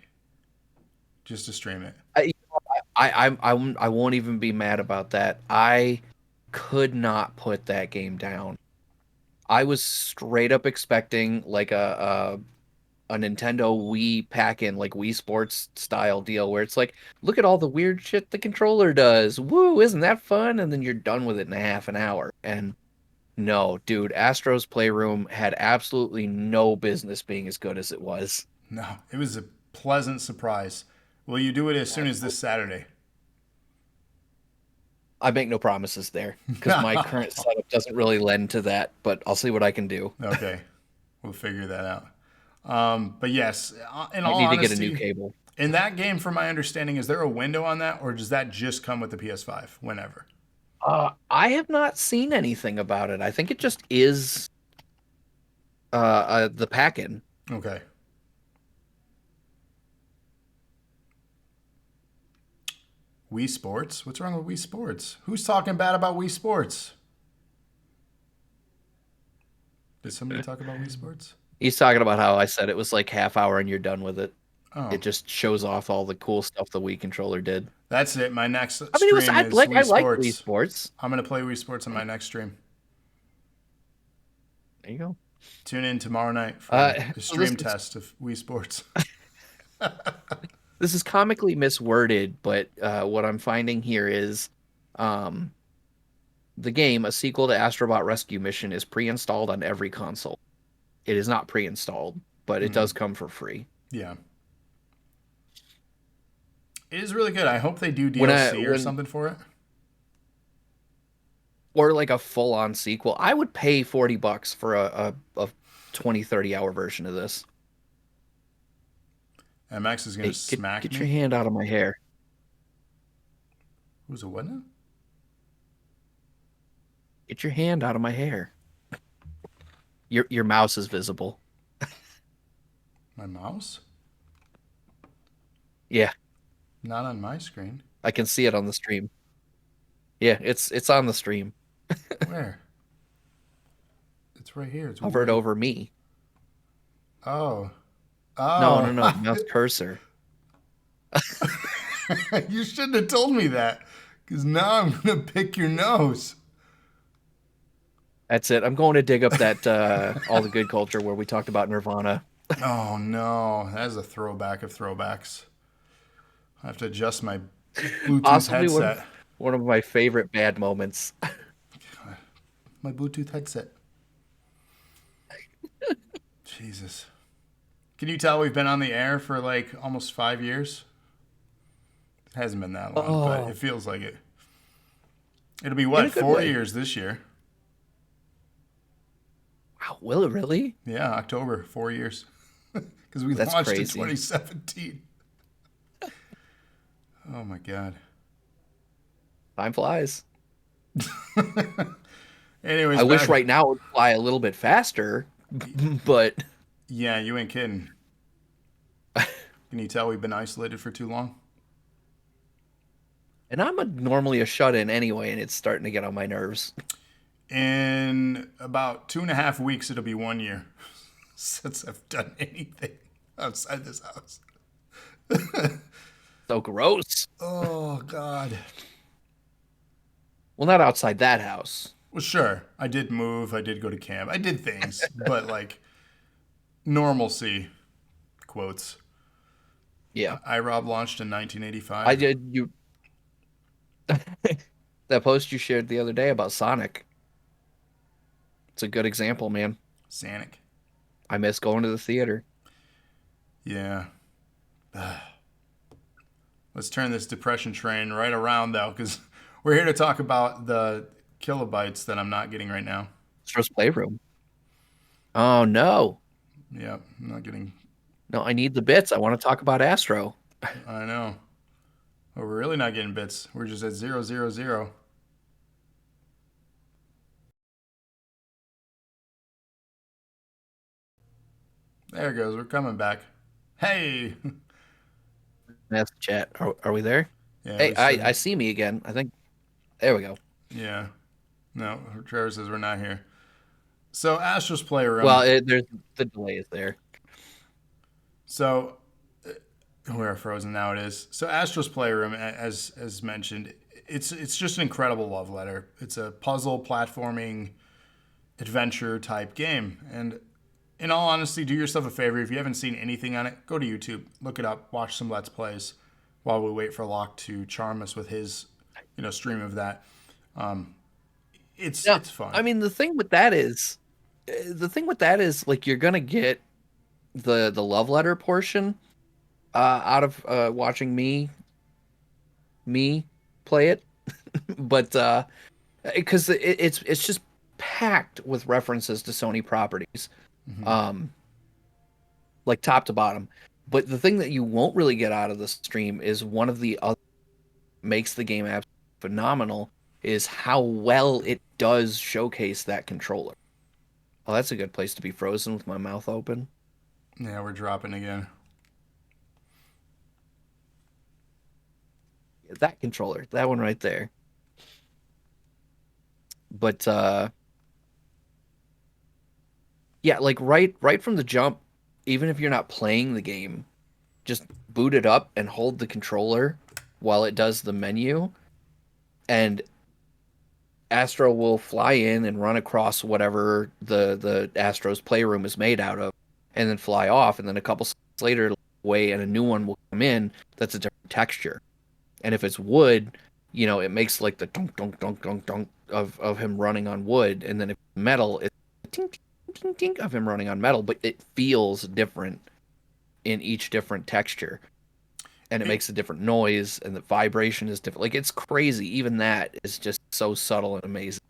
Speaker 1: just to stream it.
Speaker 2: I won't even be mad about that. I could not put that game down. I was straight up expecting like a Nintendo Wii pack-in, like Wii Sports style deal, where it's like, look at all the weird shit the controller does. Woo, isn't that fun? And then you're done with it in a half an hour. And no, dude, Astro's Playroom had absolutely no business being as good as it was.
Speaker 1: No, it was a pleasant surprise. Will you do it as soon as this Saturday?
Speaker 2: I make no promises there because my current setup doesn't really lend to that, but I'll see what I can do.
Speaker 1: Okay, we'll figure that out. But yes, in
Speaker 2: I
Speaker 1: all
Speaker 2: need
Speaker 1: honesty,
Speaker 2: to get a new cable.
Speaker 1: in that game, from my understanding, is there a window on that, or does that just come with the PS5 whenever?
Speaker 2: I have not seen anything about it. I think it just is the pack-in.
Speaker 1: Okay. Wii Sports? What's wrong with Wii Sports? Who's talking bad about Wii Sports? Did somebody talk about Wii Sports?
Speaker 2: He's talking about how I said it was like half hour and you're done with it.
Speaker 1: Oh,
Speaker 2: It just shows off all the cool stuff the Wii controller did.
Speaker 1: that's it. My next
Speaker 2: I mean, it was
Speaker 1: stream is
Speaker 2: I
Speaker 1: Wii
Speaker 2: like Wii
Speaker 1: Sports.
Speaker 2: Sports.
Speaker 1: I'm going to play Wii Sports on my next stream.
Speaker 2: There you go.
Speaker 1: Tune in tomorrow night for a
Speaker 2: So
Speaker 1: stream test of Wii Sports.
Speaker 2: this is comically misworded, but what I'm finding here is um, the game, a sequel to Astrobot Rescue Mission, is pre-installed on every console. It is not pre-installed, but it does come for free.
Speaker 1: Yeah. It is really good. I hope they do DLC or something for it.
Speaker 2: Or like a full-on sequel. I would pay $40 for a 20, 30-hour version of this.
Speaker 1: MX is going to smack
Speaker 2: me. Get
Speaker 1: me.
Speaker 2: your hand out of my hair.
Speaker 1: Who's a what now?
Speaker 2: Get your hand out of my hair. Your mouse is visible.
Speaker 1: My mouse?
Speaker 2: Yeah.
Speaker 1: Not on my screen.
Speaker 2: I can see it on the stream. Yeah, it's on the stream.
Speaker 1: Where? It's right here. It's
Speaker 2: hovered over me.
Speaker 1: Oh.
Speaker 2: No, mouse cursor.
Speaker 1: You shouldn't have told me that, because now I'm gonna pick your nose.
Speaker 2: That's it. I'm going to dig up that All the Good Culture where we talked about Nirvana.
Speaker 1: Oh no, that is a throwback of throwbacks. I have to adjust my Bluetooth
Speaker 2: Possibly
Speaker 1: headset.
Speaker 2: One of my favorite bad moments.
Speaker 1: My Bluetooth headset. Jesus. Can you tell we've been on the air for like almost 5 years? It hasn't been that long, but it feels like it. It'll be what, 4 years this year?
Speaker 2: Wow, will it really?
Speaker 1: Yeah, October, 4 years. Because we launched in 2017. Oh my God.
Speaker 2: Time flies.
Speaker 1: Anyways,
Speaker 2: I wish right now it would fly a little bit faster, but...
Speaker 1: Yeah, you ain't kidding. Can you tell we've been isolated for too long?
Speaker 2: And I'm normally a shut-in anyway, and it's starting to get on my nerves.
Speaker 1: In about 2.5 weeks, it'll be 1 year since I've done anything outside this house.
Speaker 2: So gross.
Speaker 1: Oh, God.
Speaker 2: Well, not outside that house.
Speaker 1: Well, sure. I did move. I did go to camp. I did things, but like normalcy, quotes.
Speaker 2: Yeah.
Speaker 1: iRob launched in 1985.
Speaker 2: I did. You. That post you shared the other day about Sonic. It's a good example, man.
Speaker 1: Sonic.
Speaker 2: I miss going to the theater.
Speaker 1: Yeah. Let's turn this depression train right around, though, because we're here to talk about the kilobytes that I'm not getting right now.
Speaker 2: Astro's Playroom. Oh, no.
Speaker 1: Yep, I'm not getting...
Speaker 2: No, I need the bits. I want to talk about Astro.
Speaker 1: I know. But we're really not getting bits. We're just at 0, 0, 0. There it goes. We're coming back. Hey!
Speaker 2: That's the chat. Are we there?
Speaker 1: Yeah,
Speaker 2: hey, I see me again. I think. There we go.
Speaker 1: Yeah. No, Trevor says we're not here. So, Astro's Playroom.
Speaker 2: Well, there's the delay is there.
Speaker 1: So, we're frozen now. It is. So, Astro's Playroom, as mentioned, it's just an incredible love letter. It's a puzzle platforming adventure type game, and in all honesty, do yourself a favor. If you haven't seen anything on it, go to YouTube, look it up, watch some Let's Plays while we wait for Locke to charm us with his, stream of that. It's fun.
Speaker 2: I mean, the thing with that is, like, you're gonna get the love letter portion out of watching me play it, but because it's just packed with references to Sony properties. Mm-hmm. Like top to bottom. But the thing that you won't really get out of the stream is one of the other makes the game absolutely phenomenal is how well it does showcase that controller. Oh, that's a good place to be frozen with my mouth open.
Speaker 1: Yeah, we're dropping again.
Speaker 2: That controller, that one right there. But yeah, like right from the jump, even if you're not playing the game, just boot it up and hold the controller while it does the menu, and Astro will fly in and run across whatever the Astro's playroom is made out of, and then fly off, and then a couple seconds later, it'll go away, and a new one will come in that's a different texture. And if it's wood, it makes like the dunk dunk dunk dunk dunk of him running on wood, and then if it's metal, it's tink tink tink of him running on metal, but it feels different in each different texture, and it
Speaker 1: It,
Speaker 2: makes a different noise, and the vibration is different. Like it's crazy. Even that is just so subtle and amazing.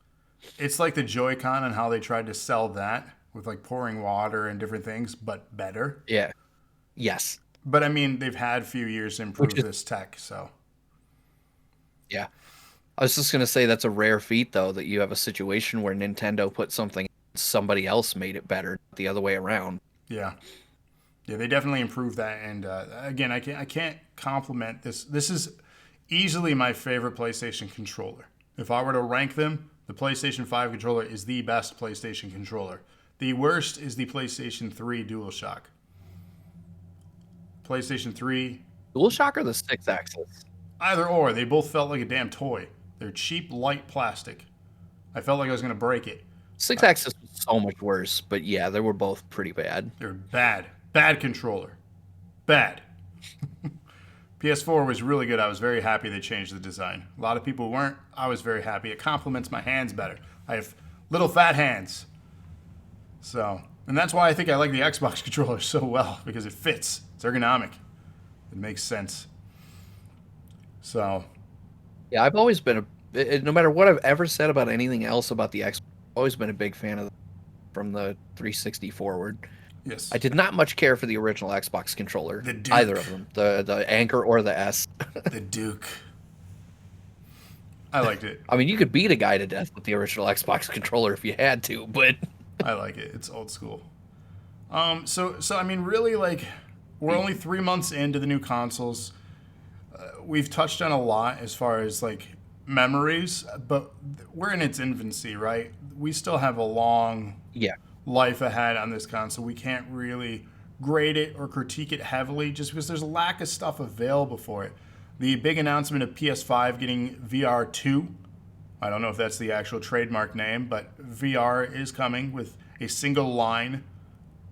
Speaker 1: it's like the Joy-Con and how they tried to sell that with like pouring water and different things, but better.
Speaker 2: Yeah. Yes.
Speaker 1: But I mean, they've had a few years to
Speaker 2: Which
Speaker 1: improve
Speaker 2: is
Speaker 1: this tech, so
Speaker 2: yeah. I was just gonna say that's a rare feat though that you have a situation where Nintendo put something somebody else made it better, the other way around.
Speaker 1: yeah. Yeah, they definitely improved that. And again, I can't compliment this. This is easily my favorite PlayStation controller. If I were to rank them, the PlayStation 5 controller is the best PlayStation controller. The worst is the PlayStation 3 DualShock. PlayStation 3,
Speaker 2: DualShock or the six axis?
Speaker 1: either or, they both felt like a damn toy. They're cheap, light plastic. I felt like I was going to break it.
Speaker 2: Six axis was so much worse, but yeah, they were both pretty bad.
Speaker 1: They're bad. Bad controller. Bad. PS4 was really good. I was very happy they changed the design. A lot of people weren't. I was very happy. It complements my hands better. I have little fat hands. So, and that's why I think I like the Xbox controller so well, because it fits. It's ergonomic. It makes sense. So,
Speaker 2: Yeah, I've always been no matter what I've ever said about anything else about the Xbox, I've always been a big fan of from the 360 forward.
Speaker 1: yes.
Speaker 2: I did not much care for the original Xbox controller,
Speaker 1: The Duke.
Speaker 2: either of them, the Anchor or the S.
Speaker 1: The Duke. I liked it.
Speaker 2: I mean, you could beat a guy to death with the original Xbox controller if you had to, but
Speaker 1: I like it. It's old school. So I mean, really, like, we're only 3 months into the new consoles. We've touched on a lot as far as like memories, but we're in its infancy, right? We still have a long
Speaker 2: yeah,
Speaker 1: life ahead on this console. We can't really grade it or critique it heavily just because there's a lack of stuff available for it. The big announcement of PS5 getting VR2. I don't know if that's the actual trademark name, but VR is coming with a single line.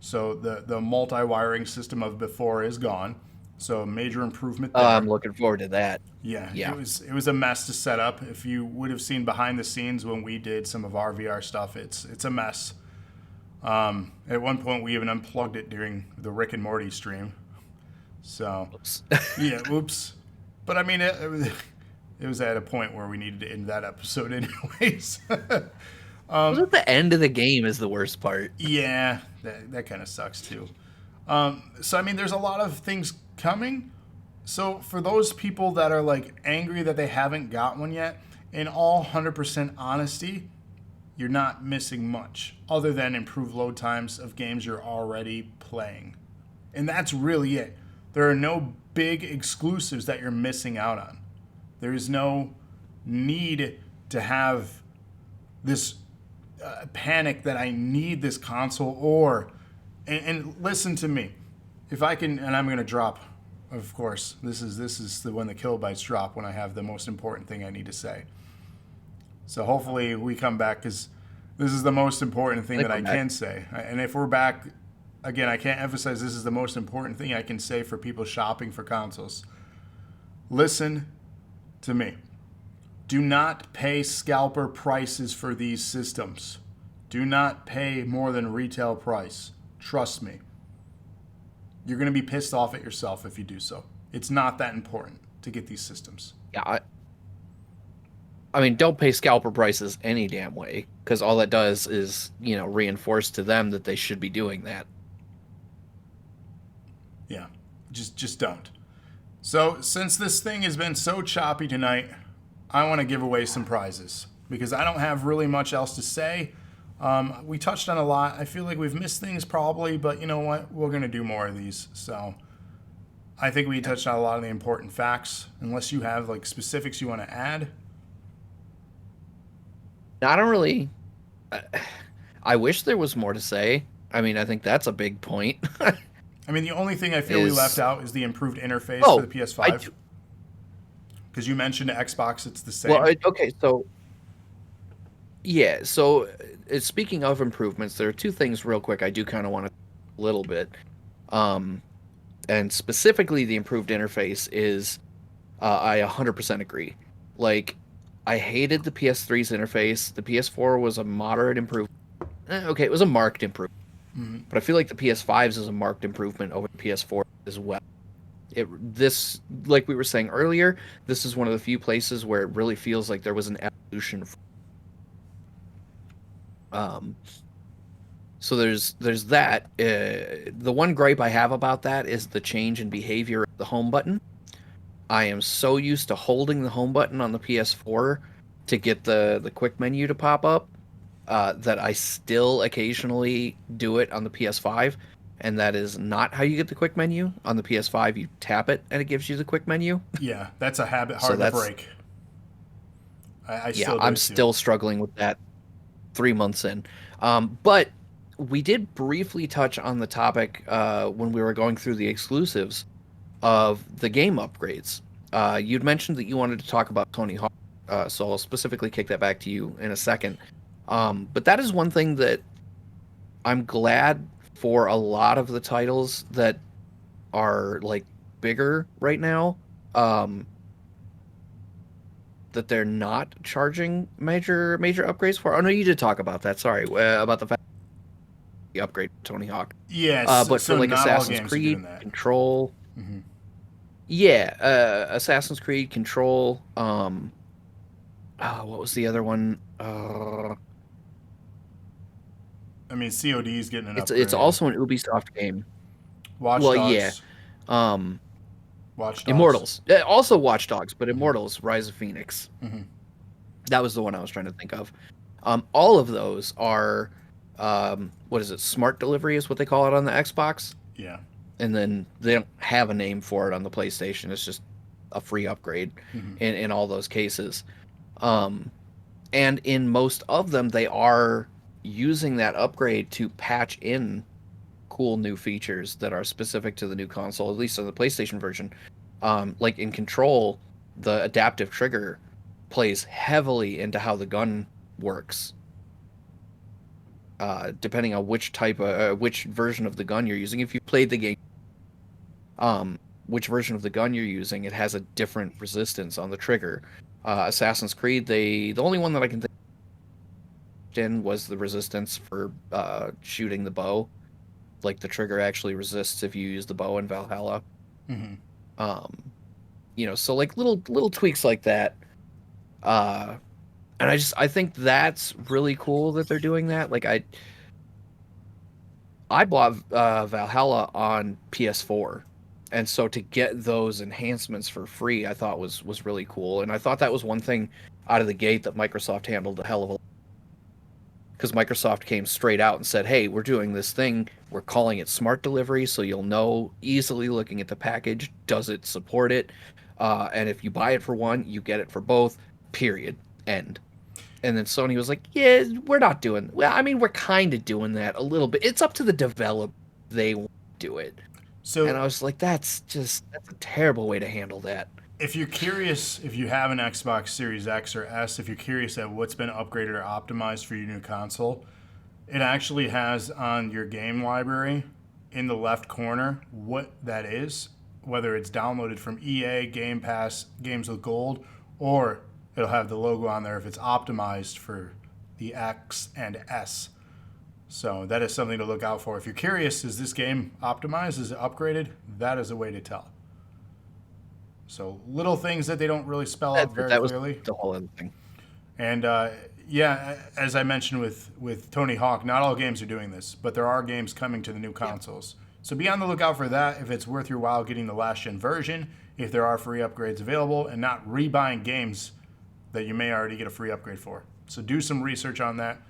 Speaker 1: So the multi-wiring system of before is gone. So major improvement there.
Speaker 2: I'm looking forward to that.
Speaker 1: Yeah,
Speaker 2: Yeah.
Speaker 1: it was a mess to set up. If you would have seen behind the scenes when we did some of our VR stuff, it's a mess. At one point, we even unplugged it during the Rick and Morty stream. So
Speaker 2: Oops.
Speaker 1: yeah, oops. But I mean, it was at a point where we needed to end that episode anyways.
Speaker 2: Was it the end of the game is the worst part?
Speaker 1: Yeah, that kind of sucks too. So I mean, there's a lot of things coming. So for those people that are like angry that they haven't got one yet, in all 100% honesty, you're not missing much other than improved load times of games you're already playing. And that's really it. There are no big exclusives that you're missing out on. There is no need to have this panic that I need this console or. And listen to me. If I can, and I'm going to drop, of course, this is when the kilobytes drop when I have the most important thing I need to say. So hopefully we come back because this is the most important thing that I can say. And if we're back, again, I can't emphasize this is the most important thing I can say for people shopping for consoles. Listen to me. Do not pay scalper prices for these systems. Do not pay more than retail price. Trust me. You're going to be pissed off at yourself if you do so. It's not that important to get these systems.
Speaker 2: Yeah, I mean, don't pay scalper prices any damn way, because all that does is, reinforce to them that they should be doing that.
Speaker 1: Yeah, just don't. So since this thing has been so choppy tonight, I want to give away some prizes because I don't have really much else to say. We touched on a lot. I feel like we've missed things probably, but you know what? We're going to do more of these. So I think we touched on a lot of the important facts. Unless you have like specifics you want to add.
Speaker 2: I don't really. I wish there was more to say. I mean, I think that's a big point.
Speaker 1: I mean, the only thing I feel we left
Speaker 2: Is
Speaker 1: out is the improved interface for
Speaker 2: oh,
Speaker 1: the
Speaker 2: I
Speaker 1: PS5.
Speaker 2: do.
Speaker 1: Because you mentioned Xbox, it's the
Speaker 2: Well,
Speaker 1: same.
Speaker 2: okay, so yeah, so speaking of improvements, there are two things real quick I do kind of want to a little bit. Um, and specifically the improved interface is I 100% agree. Like I hated the PS3's interface. The PS4 was a moderate improvement. Okay, it was a marked improvement.
Speaker 1: Mm-hmm.
Speaker 2: But I feel like the PS5's is a marked improvement over the PS4 as well. This, like we were saying earlier, this is one of the few places where it really feels like there was an evolution. Um, so there's that. The one gripe I have about that is the change in behavior of the home button. I am so used to holding the home button on the PS4 to get the quick menu to pop up that I still occasionally do it on the PS5, and that is not how you get the quick menu. On the PS5, you tap it and it gives you the quick menu.
Speaker 1: Yeah, that's a habit
Speaker 2: So
Speaker 1: hard to
Speaker 2: that's
Speaker 1: break. I
Speaker 2: yeah,
Speaker 1: still do
Speaker 2: I'm
Speaker 1: it too.
Speaker 2: still struggling with that 3 months in. But we did briefly touch on the topic when we were going through the exclusives of the game upgrades. You'd mentioned that you wanted to talk about Tony Hawk, so I'll specifically kick that back to you in a second. But that is one thing that I'm glad for a lot of the titles that are like bigger right now. Um, that they're not charging major upgrades for. Oh no, you did talk about that. Sorry, about the fact the upgrade Tony Hawk.
Speaker 1: Yes,
Speaker 2: But for
Speaker 1: so
Speaker 2: like
Speaker 1: not all
Speaker 2: Assassin's
Speaker 1: games are doing
Speaker 2: Creed,
Speaker 1: that.
Speaker 2: Control,
Speaker 1: Mm-hmm.
Speaker 2: yeah, Assassin's Creed, Control. What was the other one?
Speaker 1: I mean, COD is getting an
Speaker 2: It's
Speaker 1: upgrade.
Speaker 2: also an Ubisoft game.
Speaker 1: Watch
Speaker 2: Well, yeah.
Speaker 1: Dogs.
Speaker 2: Um,
Speaker 1: Watch Dogs.
Speaker 2: Immortals. Also Watch Dogs, but Immortals: Rise of Phoenix.
Speaker 1: Mm-hmm.
Speaker 2: That was the one I was trying to think of. All of those are, what is it? Smart delivery is what they call it on the Xbox,
Speaker 1: Yeah.
Speaker 2: and then they don't have a name for it on the PlayStation. It's just a free upgrade
Speaker 1: Mm-hmm.
Speaker 2: in all those cases. Um, and in most of them, they are using that upgrade to patch in cool new features that are specific to the new console, at least on the PlayStation version. Like in Control, the adaptive trigger plays heavily into how the gun works, depending on which version of the gun you're using. If you played the game, which version of the gun you're using, it has a different resistance on the trigger. Assassin's Creed, the only one that I can think in was the resistance for shooting the bow. Like the trigger actually resists if you use the bow in Valhalla.
Speaker 1: Mm-hmm.
Speaker 2: Um, so like little tweaks like that. Uh, and I think that's really cool that they're doing that. Like I bought Valhalla on PS4, and so to get those enhancements for free, I thought was really cool. And I thought that was one thing out of the gate that Microsoft handled a hell of a, because Microsoft came straight out and said, "Hey, we're doing this thing. We're calling it smart delivery, so you'll know easily looking at the package, does it support it? And if you buy it for one, you get it for both. Period. End." And then Sony was like, "Yeah, we're not doing. Well, I mean, we're kind of doing that a little bit. It's up to the developer. They want to do it." And
Speaker 1: So
Speaker 2: I was like, that's a terrible way to handle that."
Speaker 1: if you're curious, if you have an Xbox Series X or S, if you're curious at what's been upgraded or optimized for your new console, it actually has on your game library in the left corner what that is, whether it's downloaded from EA, Game Pass, Games with Gold, or it'll have the logo on there if it's optimized for the X and S. So that is something to look out for. If you're curious, is this game optimized? Is it upgraded? That is a way to tell. So little things that they don't really spell out very
Speaker 2: That was
Speaker 1: clearly.
Speaker 2: the whole other thing.
Speaker 1: And yeah, as I mentioned with Tony Hawk, not all games are doing this, but there are games coming to the new consoles. So be on the lookout for that if it's worth your while getting the last gen version, if there are free upgrades available, and not rebuying games that you may already get a free upgrade for. So do some research on that.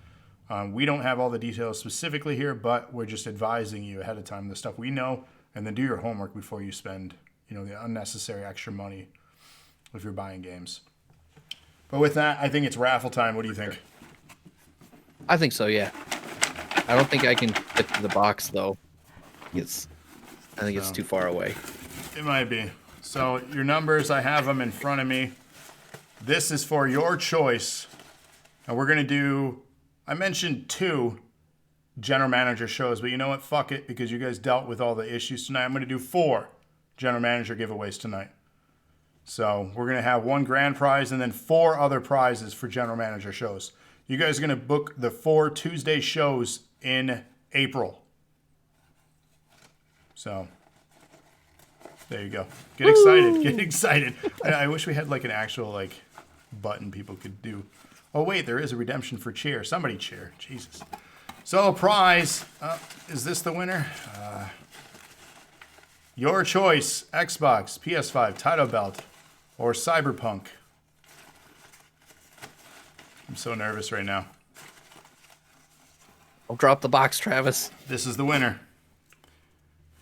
Speaker 1: We don't have all the details specifically here, but we're just advising you ahead of time the stuff we know, and then do your homework before you spend the unnecessary extra money if you're buying games. But with that, I think it's raffle time. What do you think?
Speaker 2: I think so, yeah. I don't think I can get to the box, though. I think it's too far away.
Speaker 1: It might be. So your numbers, I have them in front of me. This is for your choice. And we're going to do, I mentioned 2 general manager shows, but you know what? Fuck it, because you guys dealt with all the issues tonight. I'm going to do 4 general manager giveaways tonight. So we're going to have 1 grand prize and then 4 other prizes for general manager shows. You guys are going to book the 4 Tuesday shows in April. So there you go. Get excited. Get excited. I wish we had like an actual like button people could do. Oh, wait, there is a redemption for cheer. Somebody cheer. Jesus. So prize. Is this the winner? Your choice. Xbox, PS5, title belt, or Cyberpunk. I'm so nervous right now.
Speaker 2: I'll drop the box, Travis.
Speaker 1: This is the winner.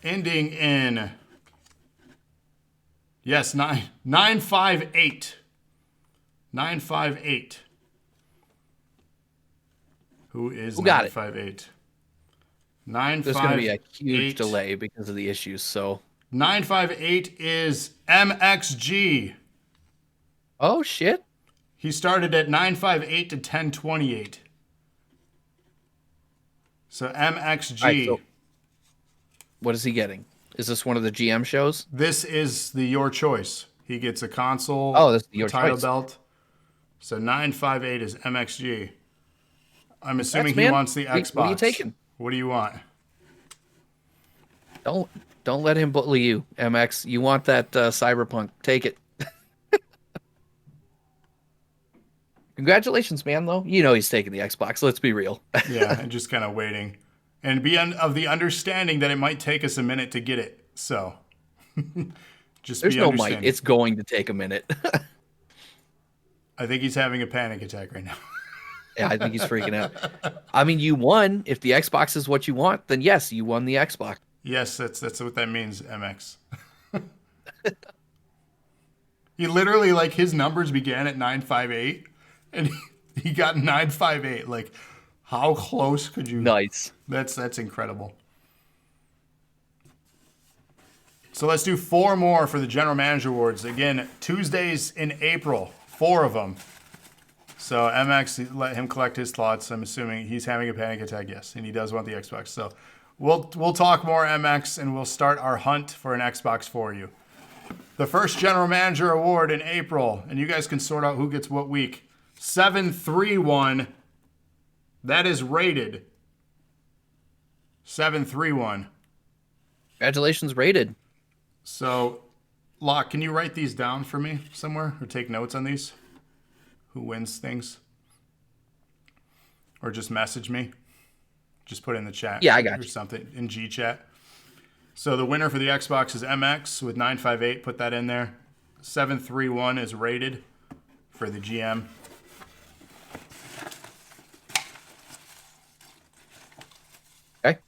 Speaker 1: Ending in... Yes, 958. 958. Who is
Speaker 2: Who got
Speaker 1: 958? 958.
Speaker 2: There's going to be a huge delay because of the issues, so...
Speaker 1: 958 is MXG.
Speaker 2: Oh, shit.
Speaker 1: He started at 958 to 1028. So MXG.
Speaker 2: Right, so what is he getting? Is this one of the GM shows?
Speaker 1: This is the Your Choice. He gets a console,
Speaker 2: this is Your
Speaker 1: title
Speaker 2: Choice.
Speaker 1: belt. So 958 is MXG. I'm assuming
Speaker 2: man.
Speaker 1: he wants the Xbox.
Speaker 2: What are you taking?
Speaker 1: What do you want?
Speaker 2: Don't let him bully you, MX. You want that Cyberpunk. Take it. Congratulations, man, though. You know he's taking the Xbox. Let's be real.
Speaker 1: Yeah, and just kind of waiting. And be of the understanding that it might take us a minute to get it. So, just
Speaker 2: There's
Speaker 1: be
Speaker 2: no
Speaker 1: understanding.
Speaker 2: might. It's going to take a minute.
Speaker 1: I think he's having a panic attack right now.
Speaker 2: Yeah, I think he's freaking out. I mean, you won. If the Xbox is what you want, then yes, you won the Xbox.
Speaker 1: Yes, that's what that means, MX. He literally, like, his numbers began at 958, and he got 958. Like, how close could you?
Speaker 2: Nice.
Speaker 1: That's incredible. So let's do 4 more for the General Manager Awards. Again, Tuesdays in April, 4 of them. So MX, let him collect his thoughts. I'm assuming he's having a panic attack, yes, and he does want the Xbox. So we'll talk more MX, and we'll start our hunt for an Xbox for you. The first General Manager Award in April, and you guys can sort out who gets what week. 731. That is rated. 731.
Speaker 2: Congratulations, rated.
Speaker 1: So, Locke, can you write these down for me somewhere or take notes on these? Who wins things? Or just message me. Just put it in the chat.
Speaker 2: Yeah, I got
Speaker 1: or
Speaker 2: you.
Speaker 1: something in G chat. So the winner for the Xbox is MX with 958. Put that in there. 731 is rated for the GM.
Speaker 2: Okay.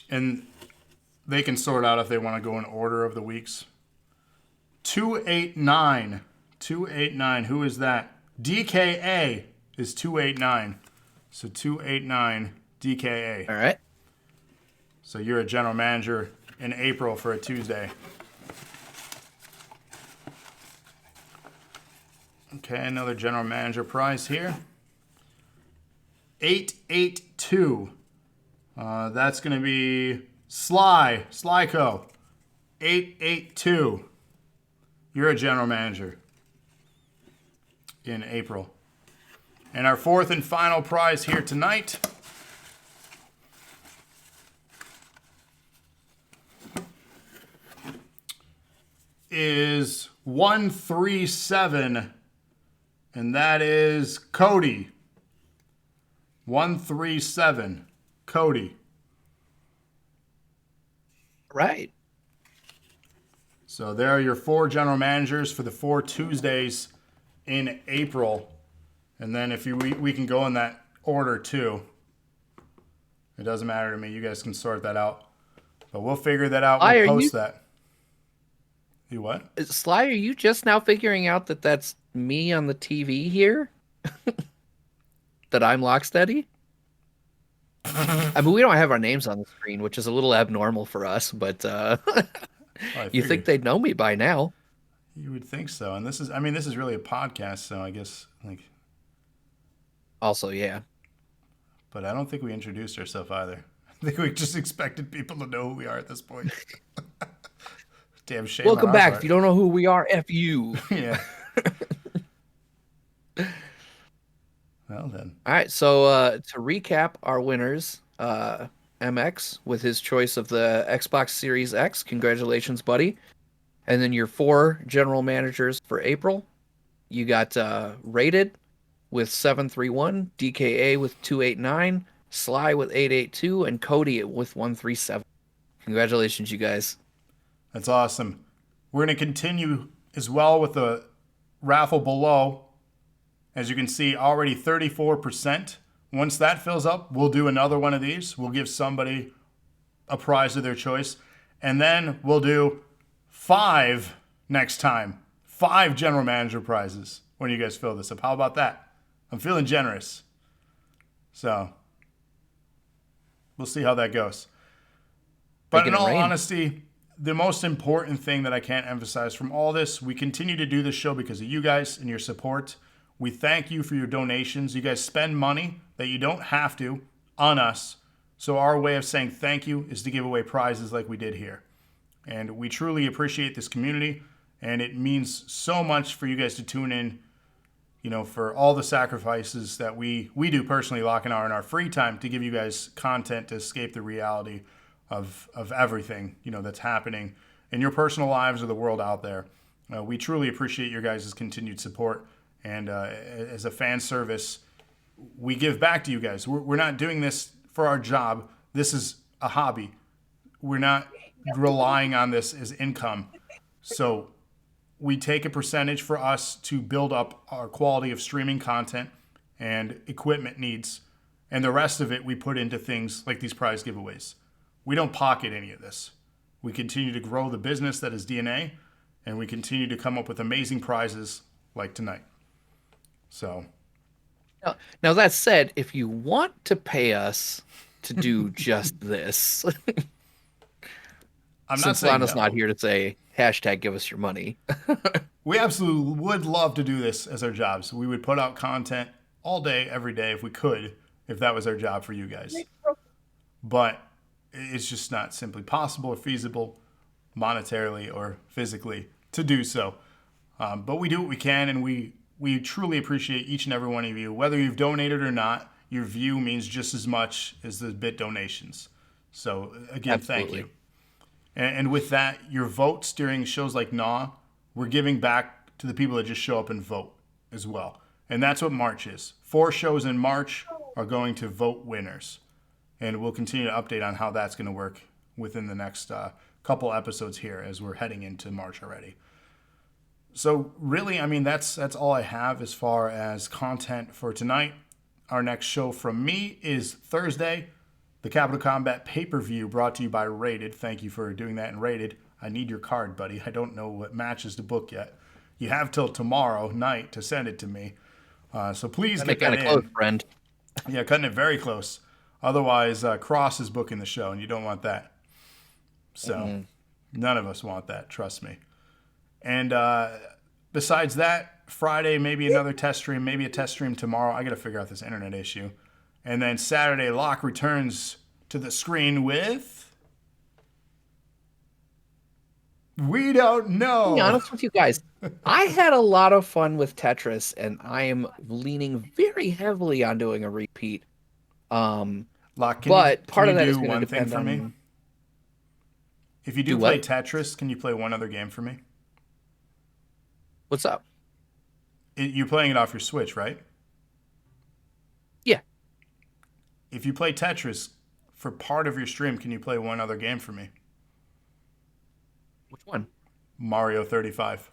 Speaker 1: And they can sort out if they want to go in order of the weeks. 289. 289. Who is that? DKA is 289. So 289 DKA.
Speaker 2: All right.
Speaker 1: So you're a general manager in April for a Tuesday. Okay, another general manager prize here. 882. That's going to be Slyco. 882. You're a general manager in April. And our 4th and final prize here tonight is 137, and that is Cody. 137, Cody.
Speaker 2: Right.
Speaker 1: So there are your 4 general managers for the 4 Tuesdays in April. And then if we can go in that order too. It doesn't matter to me. You guys can sort that out. But we'll figure that out.
Speaker 2: Sly,
Speaker 1: We'll
Speaker 2: are you
Speaker 1: post that. You what?
Speaker 2: Sly? Are you just now figuring out that that's me on the TV here? That I'm Locksteady? I mean, we don't have our names on the screen, which is a little abnormal for us, but
Speaker 1: I
Speaker 2: you think
Speaker 1: figured
Speaker 2: they'd know me by now.
Speaker 1: you would think so. And this is, I mean, this is really a podcast, so I guess like.
Speaker 2: Also, yeah.
Speaker 1: But I don't think we introduced ourselves either. I think we just expected people to know who we are at this point. Damn shame on
Speaker 2: Welcome
Speaker 1: our
Speaker 2: back.
Speaker 1: part.
Speaker 2: If you don't know who we are, F you.
Speaker 1: Yeah. Well then.
Speaker 2: All right, so to recap our winners, MX with his choice of the Xbox Series X. Congratulations, buddy. And then your 4 general managers for April. You got Rated with 731, DKA with 289, Sly with 882, and Cody with 137. Congratulations, you guys.
Speaker 1: That's awesome. We're going to continue as well with the raffle below. As you can see, already 34%. Once that fills up, we'll do another one of these. We'll give somebody a prize of their choice. And then we'll do 5 next time. 5 general manager prizes when you guys fill this up. How about that? I'm feeling generous. So, we'll see how that goes. But in all honesty, the most important thing that I can't emphasize from all this, we continue to do this show because of you guys and your support. We thank you for your donations. You guys spend money that you don't have to on us. So our way of saying thank you is to give away prizes like we did here. And we truly appreciate this community. And it means so much for you guys to tune in, you know, for all the sacrifices that we do personally, Locke and R, in our free time to give you guys content to escape the reality of everything, you know, that's happening in your personal lives or the world out there. We truly appreciate your guys' continued support. And as a fan service, we give back to you guys. We're not doing this for our job. This is a hobby. We're not relying on this as income. So we take a percentage for us to build up our quality of streaming content and equipment needs. And the rest of it we put into things like these prize giveaways. We don't pocket any of this. We continue to grow the business that is DNA, and we continue to come up with amazing prizes like tonight. So,
Speaker 2: now that said, if you want to pay us to do just this,
Speaker 1: I'm not
Speaker 2: since
Speaker 1: saying
Speaker 2: Lana's
Speaker 1: no.
Speaker 2: not here to say hashtag give us your money.
Speaker 1: We absolutely would love to do this as our jobs. We would put out content all day, every day if we could, if that was our job for you guys. But it's just not simply possible or feasible monetarily or physically to do so. But we do what we can, and we truly appreciate each and every one of you. Whether you've donated or not, your view means just as much as the bit donations. So, again,
Speaker 2: Absolutely.
Speaker 1: Thank you. And with that, your votes during shows like Gnaw, we're giving back to the people that just show up and vote as well. And that's what March is. 4 shows in March are going to vote winners. And we'll continue to update on how that's going to work within the next couple episodes here as we're heading into March already. So really, I mean, that's all I have as far as content for tonight. Our next show from me is Thursday, the Capital Combat pay-per-view brought to you by Rated. Thank you for doing that. And Rated, I need your card, buddy. I don't know what matches to book yet. You have till tomorrow night to send it to me. So please get that in.
Speaker 2: Close, friend.
Speaker 1: Yeah, cutting it very close. Otherwise, Cross is booking the show, and you don't want that. So none of us want that, trust me. And besides that, Friday, maybe another test stream, maybe a test stream tomorrow. I got to figure out this internet issue. And then Saturday, Locke returns to the screen with... We don't know.
Speaker 2: To be honest with you guys, I had a lot of fun with Tetris, and I am leaning very heavily on doing a repeat.
Speaker 1: Locke,
Speaker 2: Part of that is
Speaker 1: do
Speaker 2: going to
Speaker 1: one thing
Speaker 2: depend
Speaker 1: for me?
Speaker 2: on...
Speaker 1: If you do play Tetris, can you play one other game for me?
Speaker 2: What's up?
Speaker 1: You're playing it off your Switch, right?
Speaker 2: Yeah.
Speaker 1: If you play Tetris for part of your stream, can you play one other game for me?
Speaker 2: Which one?
Speaker 1: Mario 35.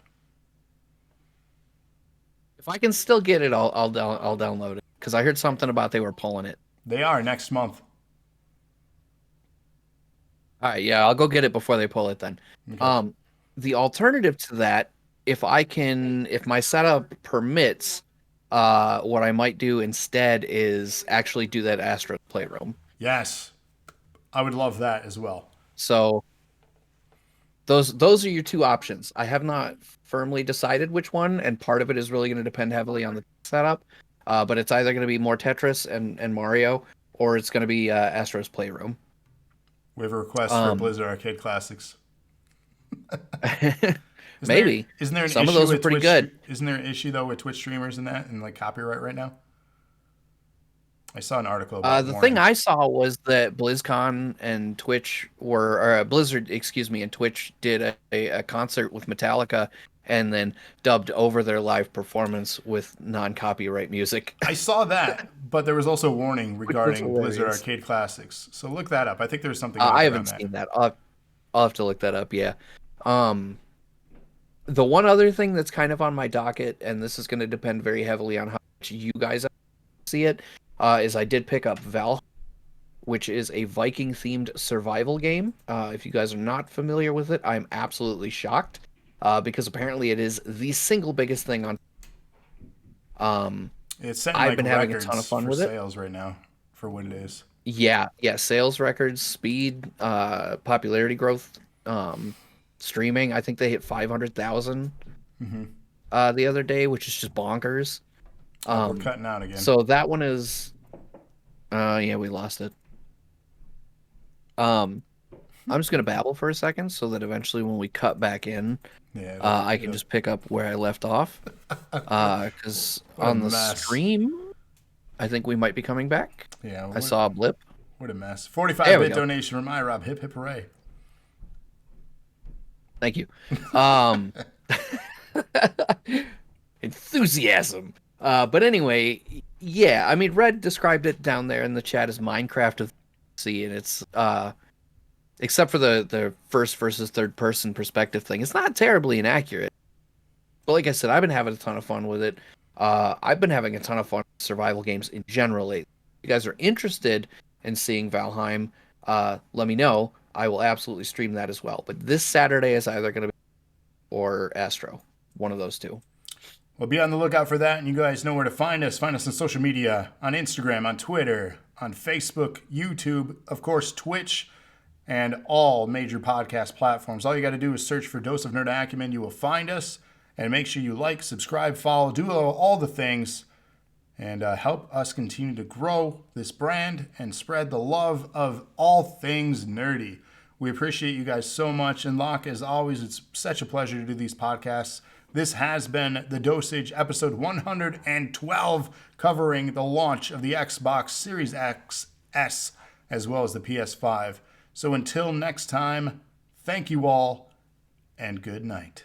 Speaker 2: If I can still get it, I'll download it. Because I heard something about they were pulling it.
Speaker 1: They are next month.
Speaker 2: All right, yeah, I'll go get it before they pull it then.
Speaker 1: Okay.
Speaker 2: Um, the alternative to that, if my setup permits, what I might do instead is actually do that Astro Playroom.
Speaker 1: Yes, I would love that as well.
Speaker 2: So those are your two options. I have not firmly decided which one, and part of it is really going to depend heavily on the setup. But it's either going to be more Tetris and Mario, or it's going to be Astro's Playroom.
Speaker 1: We have a request for
Speaker 2: Um,
Speaker 1: Blizzard Arcade Classics.
Speaker 2: maybe
Speaker 1: Isn't there an
Speaker 2: some of
Speaker 1: issue
Speaker 2: those are
Speaker 1: with
Speaker 2: pretty
Speaker 1: Twitch?
Speaker 2: good.
Speaker 1: Isn't there an issue though with Twitch streamers and that and like copyright right now? I saw an article about
Speaker 2: The thing
Speaker 1: warnings.
Speaker 2: I saw was that BlizzCon and Twitch or Blizzard, excuse me, and Twitch did a concert with Metallica and then dubbed over their live performance with non-copyright music,
Speaker 1: I saw that, but there was also a warning
Speaker 2: which was
Speaker 1: regarding Blizzard
Speaker 2: hilarious.
Speaker 1: Arcade Classics. So look that up. I think there's something out
Speaker 2: I
Speaker 1: there on
Speaker 2: haven't
Speaker 1: that.
Speaker 2: seen that. I'll have to look that up. Yeah. Um, the one other thing that's kind of on my docket, and this is going to depend very heavily on how much you guys see it, is I did pick up Valheim, which is a Viking themed survival game. If you guys are not familiar with it, I'm absolutely shocked because apparently it is the single biggest thing on. Um,
Speaker 1: It's setting
Speaker 2: I've
Speaker 1: like
Speaker 2: been having a ton of
Speaker 1: records
Speaker 2: fun
Speaker 1: for
Speaker 2: with it.
Speaker 1: sales right now for what it is.
Speaker 2: Yeah, yeah, sales records, speed, popularity growth, streaming. I think they hit 500,000
Speaker 1: Hmm.
Speaker 2: the other day, which is just bonkers.
Speaker 1: Oh, we're
Speaker 2: Um,
Speaker 1: cutting out again.
Speaker 2: so that one is, yeah, we lost it. Um, I'm just gonna babble for a second so that eventually when we cut back in,
Speaker 1: Yeah,
Speaker 2: I can just pick up where I left off. Because
Speaker 1: what a
Speaker 2: on the
Speaker 1: mess.
Speaker 2: stream, I think we might be coming back.
Speaker 1: Yeah,
Speaker 2: I saw a blip.
Speaker 1: what a mess.
Speaker 2: There we
Speaker 1: 45-bit
Speaker 2: go.
Speaker 1: donation from iRob. Hip hip hooray.
Speaker 2: Thank you. Um, enthusiasm. But anyway, yeah, I mean, Red described it down there in the chat as Minecraft of sea, and it's except for the first versus third person perspective thing, it's not terribly inaccurate. But like I said, I've been having a ton of fun with it. I've been having a ton of fun with survival games in general lately. If you guys are interested in seeing Valheim, let me know. I will absolutely stream that as well. But this Saturday is either going to be or Astro, one of those two.
Speaker 1: Well, be on the lookout for that, and you guys know where to find us. Find us on social media, on Instagram, on Twitter, on Facebook, YouTube, of course, Twitch, and all major podcast platforms. All you got to do is search for Dose of Nerd Acumen. You will find us, and make sure you like, subscribe, follow, do all the things, and help us continue to grow this brand and spread the love of all things nerdy. We appreciate you guys so much. And Locke, as always, it's such a pleasure to do these podcasts. This has been The Dosage, episode 112, covering the launch of the Xbox Series X S as well as the PS5. So until next time, thank you all, and good night.